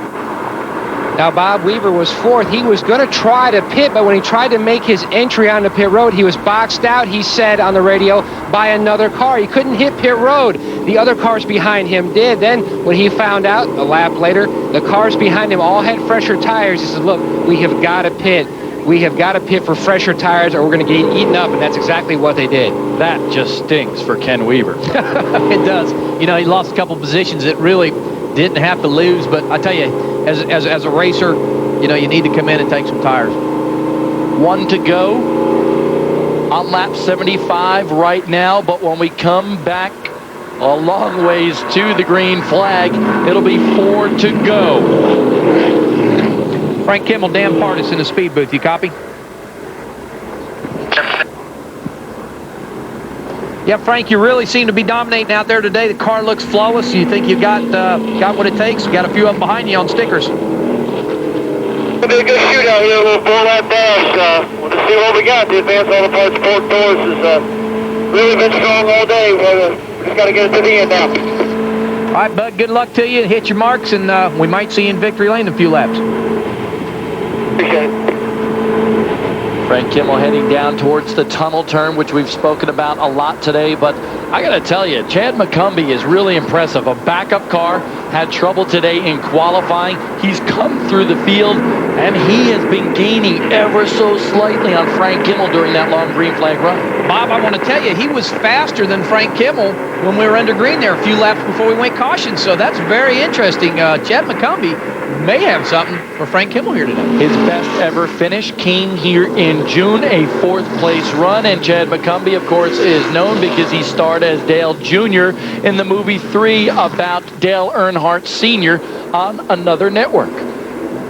Now, Bob Weaver was 4th. He was going to try to pit, but when he tried to make his entry onto pit road, he was boxed out, he said on the radio, by another car. He couldn't hit pit road. The other cars behind him did. Then, when he found out, a lap later, the cars behind him all had fresher tires. He said, look, we have got to pit. We have got to pit for fresher tires or we're going to get eaten up, and that's exactly what they did. That just stinks for Ken Weaver. It does. You know, he lost a couple positions that really didn't have to lose, but I tell you, as a racer, you know, you need to come in and take some tires. 1 to go on lap 75 right now, but when we come back a long ways to the green flag, it'll be 4 to go. Frank Kimmel, Dan Partis in the speed booth. You copy? Yeah, Frank, you really seem to be dominating out there today. The car looks flawless. You think you got what it takes? You got a few up behind you on stickers. It'll be a good shootout here. We'll pull that dash. We'll just see what we got. The Advanced Auto Parts Ford Taurus has really been strong all day. We just got to get it to the end now. All right, Bud, good luck to you. Hit your marks, and we might see you in victory lane in a few laps. Appreciate it. Frank Kimmel heading down towards the tunnel turn, which we've spoken about a lot today. But I got to tell you, Chad McCumbee is really impressive. A backup car had trouble today in qualifying. He's come through the field, and he has been gaining ever so slightly on Frank Kimmel during that long green flag run. Bob, I want to tell you, he was faster than Frank Kimmel when we were under green there a few laps before we went caution. So that's very interesting. Chad McCumbee may have something for Frank Kimmel here today. His best ever finish came here in June, a 4th place run. And Chad McCumbee, of course, is known because he starred as Dale Jr. in the movie 3 about Dale Earnhardt Sr. on another network.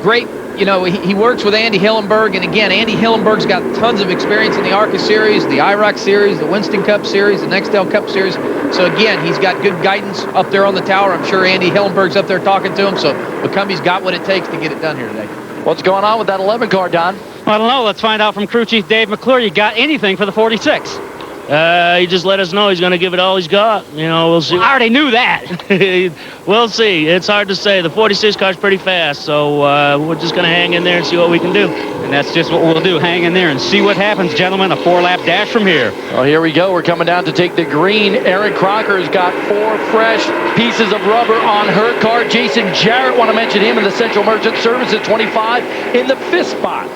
Great. You know, he works with Andy Hillenburg, and again, Andy Hillenburg's got tons of experience in the ARCA series, the IROC series, the Winston Cup series, the Nextel Cup series. So again, he's got good guidance up there on the tower. I'm sure Andy Hillenburg's up there talking to him, so McCumbie's got what it takes to get it done here today. What's going on with that 11 car, Don? I don't know. Let's find out from crew chief Dave McClure. You got anything for the 46? He just let us know he's going to give it all he's got. You know, we'll see. Well, I already knew that. We'll see. It's hard to say. The 46 car's pretty fast, so we're just going to hang in there and see what we can do. And that's just what we'll do. Hang in there and see what happens, gentlemen. A 4-lap dash from here. Well, here we go. We're coming down to take the green. Aaron Crocker's got 4 fresh pieces of rubber on her car. Jason Jarrett, want to mention him in the Central Merchant Service at 25 in the 5th spot.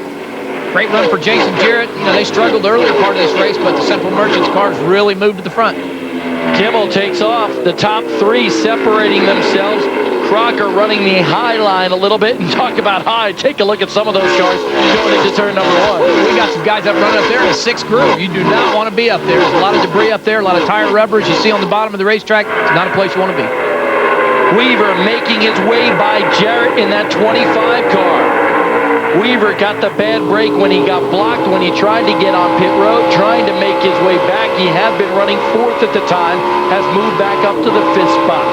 Great run for Jason Jarrett. You know, they struggled earlier part of this race, but the Central Merchants cars really moved to the front. Kimmel takes off. The top 3 separating themselves. Crocker running the high line a little bit. And talk about high. Take a look at some of those cars going into turn number 1. We got some guys up running up there in the 6th group. You do not want to be up there. There's a lot of debris up there, a lot of tire rubbers you see on the bottom of the racetrack. It's not a place you want to be. Weaver making his way by Jarrett in that 25 car. Weaver got the bad break when he got blocked when he tried to get on pit road, trying to make his way back. He had been running 4th at the time, has moved back up to the 5th spot.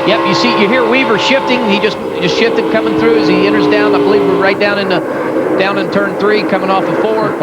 Yep, you hear Weaver shifting. He just shifted coming through as he enters down. I believe we're right down in turn 3, coming off of 4.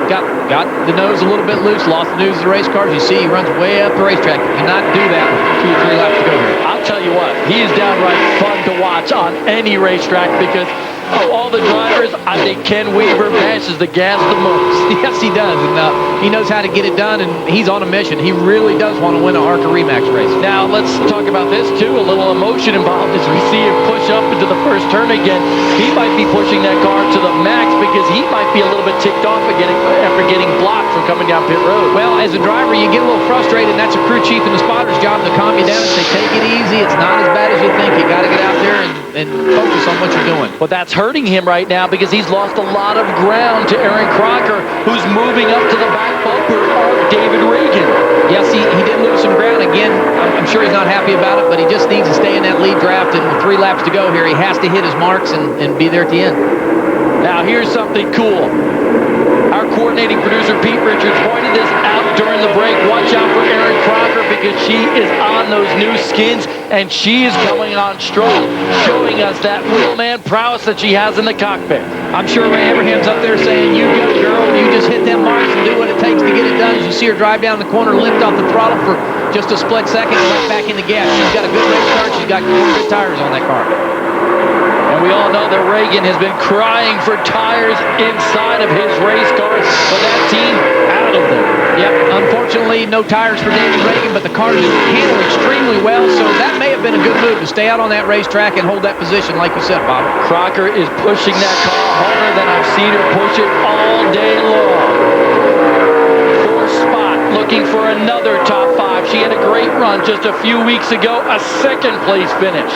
Got the nose a little bit loose, lost the nose of the race cars. You see, he runs way up the racetrack. You cannot do that with 2 or 3 laps to go here. I'll tell you what, he is downright fun to watch on any racetrack because of all the drivers, I think Ken Weaver mashes the gas the most. Yes, he does, and he knows how to get it done, and he's on a mission. He really does want to win an ARCA Remax race. Now, let's talk about this, too. A little emotion involved as we see him push up into the first turn again. He might be pushing that car to the max because he might be a little bit ticked off after getting blocked from coming down pit road. Well, as a driver, you get a little frustrated, and that's a crew chief and the spotter's job to calm you down and say, take it easy. It's not as bad as you think. You got to get out there and focus on what you're doing. But that's hurting him right now because he's lost a lot of ground to Aaron Crocker, who's moving up to the back bumper of David Reagan. Yes, he did lose some ground. Again, I'm sure he's not happy about it, but he just needs to stay in that lead draft, and with 3 laps to go here, he has to hit his marks and be there at the end. Now, here's something cool. Our coordinating producer, Pete Richards, pointed this out during the break. Watch out for Aaron Crocker because she is on those new skins, and she is coming on strong, showing us that wheelman prowess that she has in the cockpit. I'm sure Ray Abraham's up there saying, you go, girl, you just hit them marks and do what it takes to get it done. As you see her drive down the corner, lift off the throttle for just a split second, right back in the gas. She's got a good race car. She's got good tires on that car. And we all know that Reagan has been crying for tires inside of his race car, but that team out of them. Yep, unfortunately, no tires for David Reagan, but the car just handled extremely well, so that may have been a good move to stay out on that racetrack and hold that position, like you said, Bob. Crocker is pushing that car harder than I've seen her push it all day long. Fourth spot, looking for another top 5. She had a great run just a few weeks ago, a second place finish.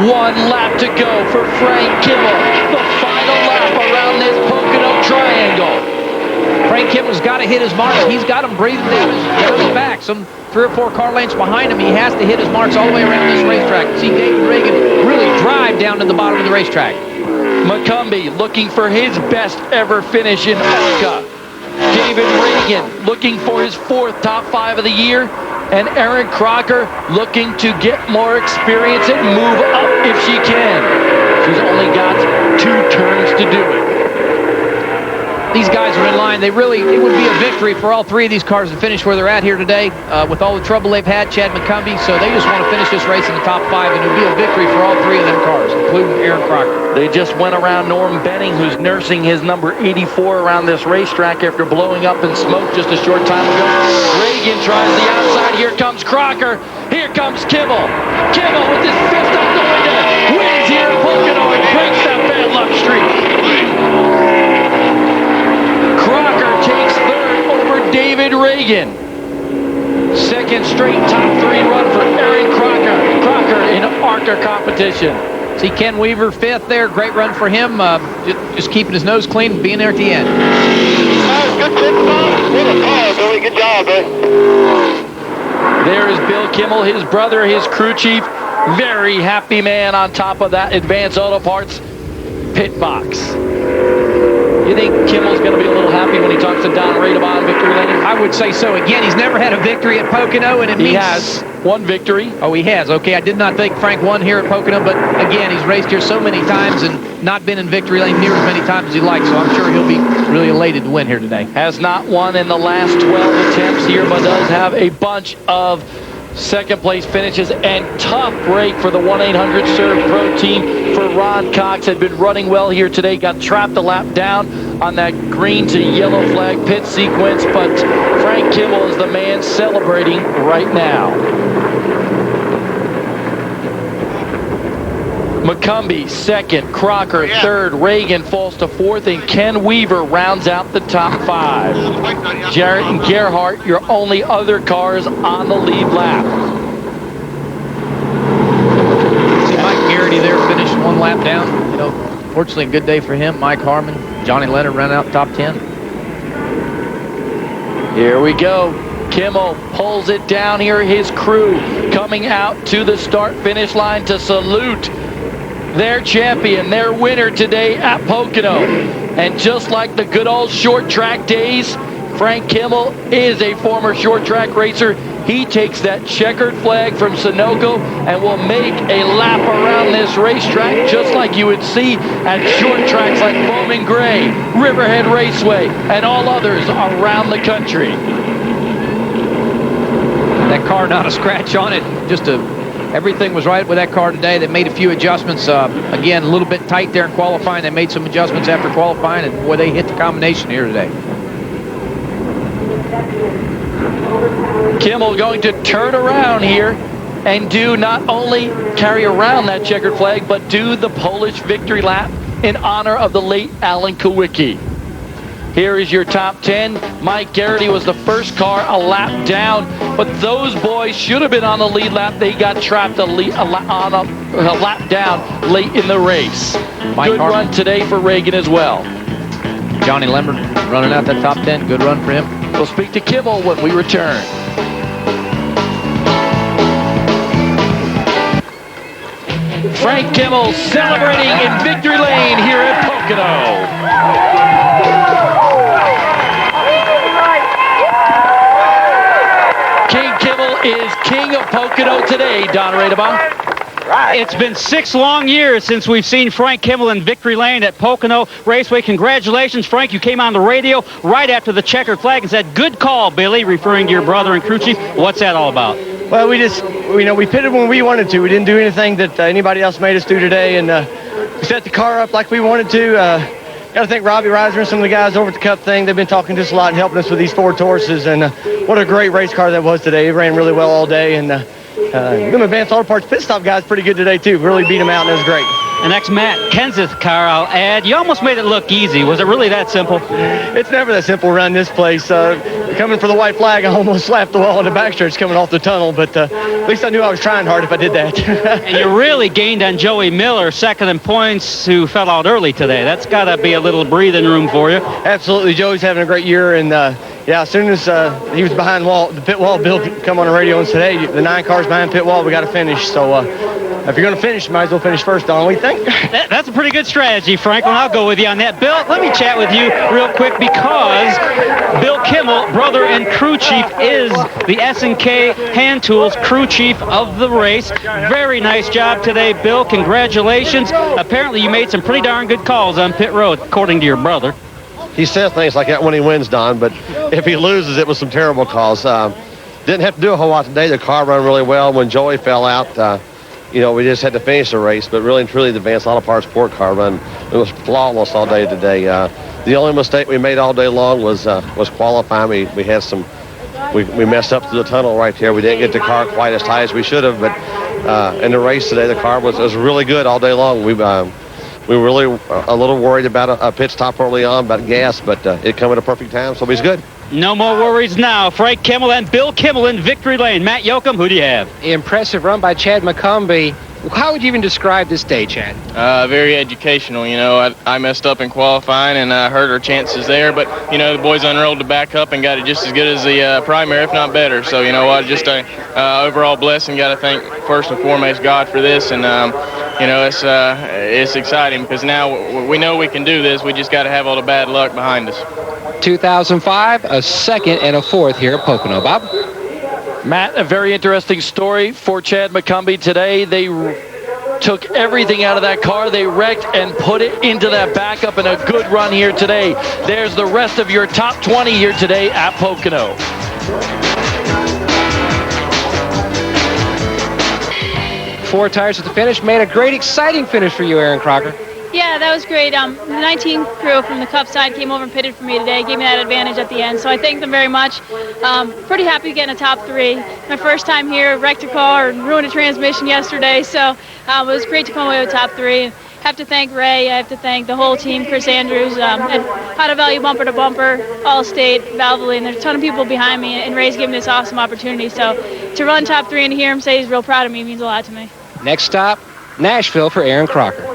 1 lap to go for Frank Kimmel. The final lap around this Pocono triangle. Frank Kimmel's got to hit his marks. He's got him breathing down his back. Some 3 or 4 car lengths behind him. He has to hit his marks all the way around this racetrack. See David Reagan really drive down to the bottom of the racetrack. McCumbee looking for his best ever finish in ARCA. David Reagan looking for his 4th top 5 of the year. And Erin Crocker looking to get more experience and move up if she can. She's only got 2 turns to do it. These guys are in line. It would be a victory for all 3 of these cars to finish where they're at here today with all the trouble they've had, Chad McCumbee. So they just want to finish this race in the top 5, and it would be a victory for all 3 of them cars, including Erin Crocker. They just went around Norm Benning, who's nursing his number 84 around this racetrack after blowing up in smoke just a short time ago. Reagan tries the outside. Here comes Crocker. Here comes Kimmel. Kimmel with his fist out the window. Wins here at Pocono and breaks that bad luck streak. Crocker takes 3rd over David Reagan. 2nd straight top 3 run for Erin Crocker in ARCA competition. See Ken Weaver 5th there. Great run for him. Just keeping his nose clean and being there at the end. Good pit stop. What a car, Billy. Good job, There is Bill Kimmel, his brother, his crew chief. Very happy man on top of that Advanced Auto Parts pit box. You think Kimmel's going to be a little happy when he talks to Don Radebon in victory lane? I would say so. Again, he's never had a victory at Pocono, and he has 1 victory. Oh, he has. Okay, I did not think Frank won here at Pocono, but again, he's raced here so many times and not been in victory lane near as many times as he likes, so I'm sure he'll be really elated to win here today. Has not won in the last 12 attempts here, but does have a bunch of 2nd place finishes, and tough break for the 1-800-SERVE Pro team for Ron Cox. Had been running well here today, got trapped a lap down on that green to yellow flag pit sequence, but Frank Kimmel is the man celebrating right now. McCumbee 2nd, Crocker 3rd, Reagan falls to 4th, and Ken Weaver rounds out the top 5. Jarrett and Gerhardt, your only other cars on the lead lap. See Mike Garrity there finished 1 lap down. You know, fortunately a good day for him. Mike Harmon, Johnny Leonard ran out top 10. Here we go. Kimmel pulls it down here. His crew coming out to the start-finish line to salute their champion, their winner today at Pocono. And just like the good old short track days, Frank Kimmel is a former short track racer. He takes that checkered flag from Sunoco and will make a lap around this racetrack just like you would see at short tracks like Bowman Gray, Riverhead Raceway, and all others around the country. That car, not a scratch on it, everything was right with that car today. They made a few adjustments. Again, a little bit tight there in qualifying. They made some adjustments after qualifying, and boy, they hit the combination here today. Kimmel going to turn around here and do not only carry around that checkered flag, but do the Polish victory lap in honor of the late Alan Kowicki. Here is your top 10. Mike Garrity was the first car a lap down, but those boys should have been on the lead lap. They got trapped a lap down late in the race. Good run today for Reagan as well. Johnny Leonard running out that top 10. Good run for him. We'll speak to Kimmel when we return. Frank Kimmel celebrating in victory lane here at Pocono. King Kimmel is king of Pocono today, Don Radebon. It's been 6 long years since we've seen Frank Kimmel in victory lane at Pocono Raceway. Congratulations, Frank. You came on the radio right after the checkered flag and said, "Good call, Billy," referring to your brother and crew chief. What's that all about? Well, we pitted when we wanted to. We didn't do anything that anybody else made us do today, and we set the car up like we wanted to. Got to thank Robbie Reiser and some of the guys over at the Cup thing. They've been talking to us a lot and helping us with these Ford Tauruses, and what a great race car that was today. It ran really well all day, and them Advanced Auto Parts pit stop guys pretty good today, too. Really beat them out, and it was great. And that's Matt Kenseth's car, I'll add. You almost made it look easy. Was it really that simple? It's never that simple around this place. Coming for the white flag, I almost slapped the wall in the backstretch coming off the tunnel, but at least I knew I was trying hard if I did that. And you really gained on Joey Miller, second in points, who fell out early today. That's got to be a little breathing room for you. Absolutely. Joey's having a great year, and yeah, as soon as he was behind the pit wall, Bill come on the radio and said, "Hey, the 9 cars behind pit wall, we got to finish." So if you're going to finish, you might as well finish first, Don. What do you think? That's a pretty good strategy, Franklin. I'll go with you on that. Bill, let me chat with you real quick because Bill Kimmel, brother and crew chief, is the S&K Hand Tools crew chief of the race. Very nice job today, Bill. Congratulations. Apparently, you made some pretty darn good calls on pit road, according to your brother. He says things like that when he wins, Don, but if he loses, it was some terrible calls. Didn't have to do a whole lot today. The car ran really well. When Joey fell out, we just had to finish the race, but really and truly, the Advanced Auto Parts Sport car run, it was flawless all day today. The only mistake we made all day long was qualifying. We had we messed up through the tunnel right there. We didn't get the car quite as tight as we should have, but in the race today, the car was really good all day long. We were really a little worried about a pit stop early on, about gas, but it came at a perfect time, so he's good. No more worries now. Frank Kimmel and Bill Kimmel in victory lane. Matt Yoakum, who do you have? Impressive run by Chad McCumbee. How would you even describe this day, Chad? Very educational. I messed up in qualifying and hurt our chances there, but, the boys unrolled to back up and got it just as good as the primary, if not better. So, just a overall blessing. Got to thank first and foremost God for this, and, it's exciting because now we know we can do this. We just got to have all the bad luck behind us. 2005, a second and a fourth here at Pocono. Bob? Matt, a very interesting story for Chad McCumbee today. They took everything out of that car. They wrecked and put it into that backup, and a good run here today. There's the rest of your top 20 here today at Pocono. Four tires at the finish. Made a great, exciting finish for you, Aaron Crocker. Yeah, that was great. The 19 crew from the Cup side came over and pitted for me today, gave me that advantage at the end. So I thank them very much. Pretty happy getting a top 3. My first time here, wrecked a car and ruined a transmission yesterday. So it was great to come away with top 3. Have to thank Ray. I have to thank the whole team, Chris Andrews, and How to Value Bumper to Bumper, Allstate, Valvoline. There's a ton of people behind me, and Ray's given me this awesome opportunity. So to run top 3 and to hear him say he's real proud of me means a lot to me. Next stop, Nashville for Aaron Crocker.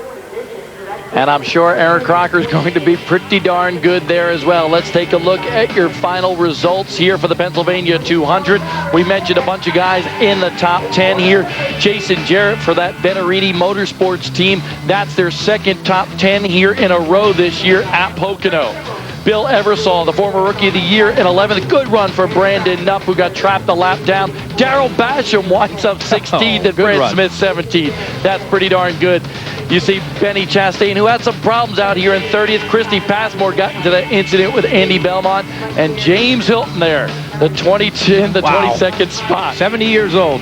And I'm sure Aaron Crocker is going to be pretty darn good there as well. Let's take a look at your final results here for the Pennsylvania 200. We mentioned a bunch of guys in the top 10 here. Jason Jarrett for that Benarini Motorsports team. That's their second top 10 here in a row this year at Pocono. Bill Eversole, the former Rookie of the Year in 11th. Good run for Brandon Knupp, who got trapped a lap down. Darrell Basham winds up 16th and Brent Smith 17th. That's pretty darn good. You see Benny Chastain, who had some problems out here in 30th. Christy Passmore got into that incident with Andy Belmont. And James Hilton there, the 22nd spot. 70 years old.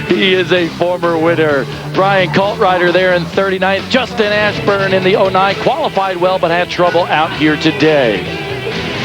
He is a former winner. Brian Coltrider there in 39th. Justin Ashburn in the 09. Qualified well, but had trouble out here today.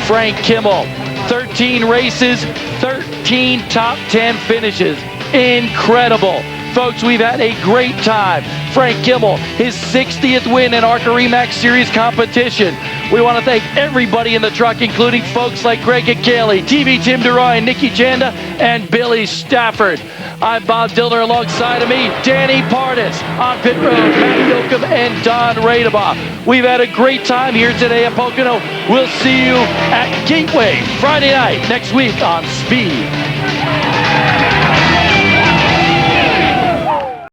Frank Kimmel, 13 races, 13 top 10 finishes. Incredible. Folks, we've had a great time. Frank Kimmel, his 60th win in ARCA REMAX Series competition. We want to thank everybody in the truck, including folks like Greg Acaley, TV Tim DeRoy, Nikki Janda, and Billy Stafford. I'm Bob Dillner. Alongside of me, Danny Pardis. On pit road, Matt Yoakum and Don Radebaugh. We've had a great time here today at Pocono. We'll see you at Gateway Friday night next week on Speed.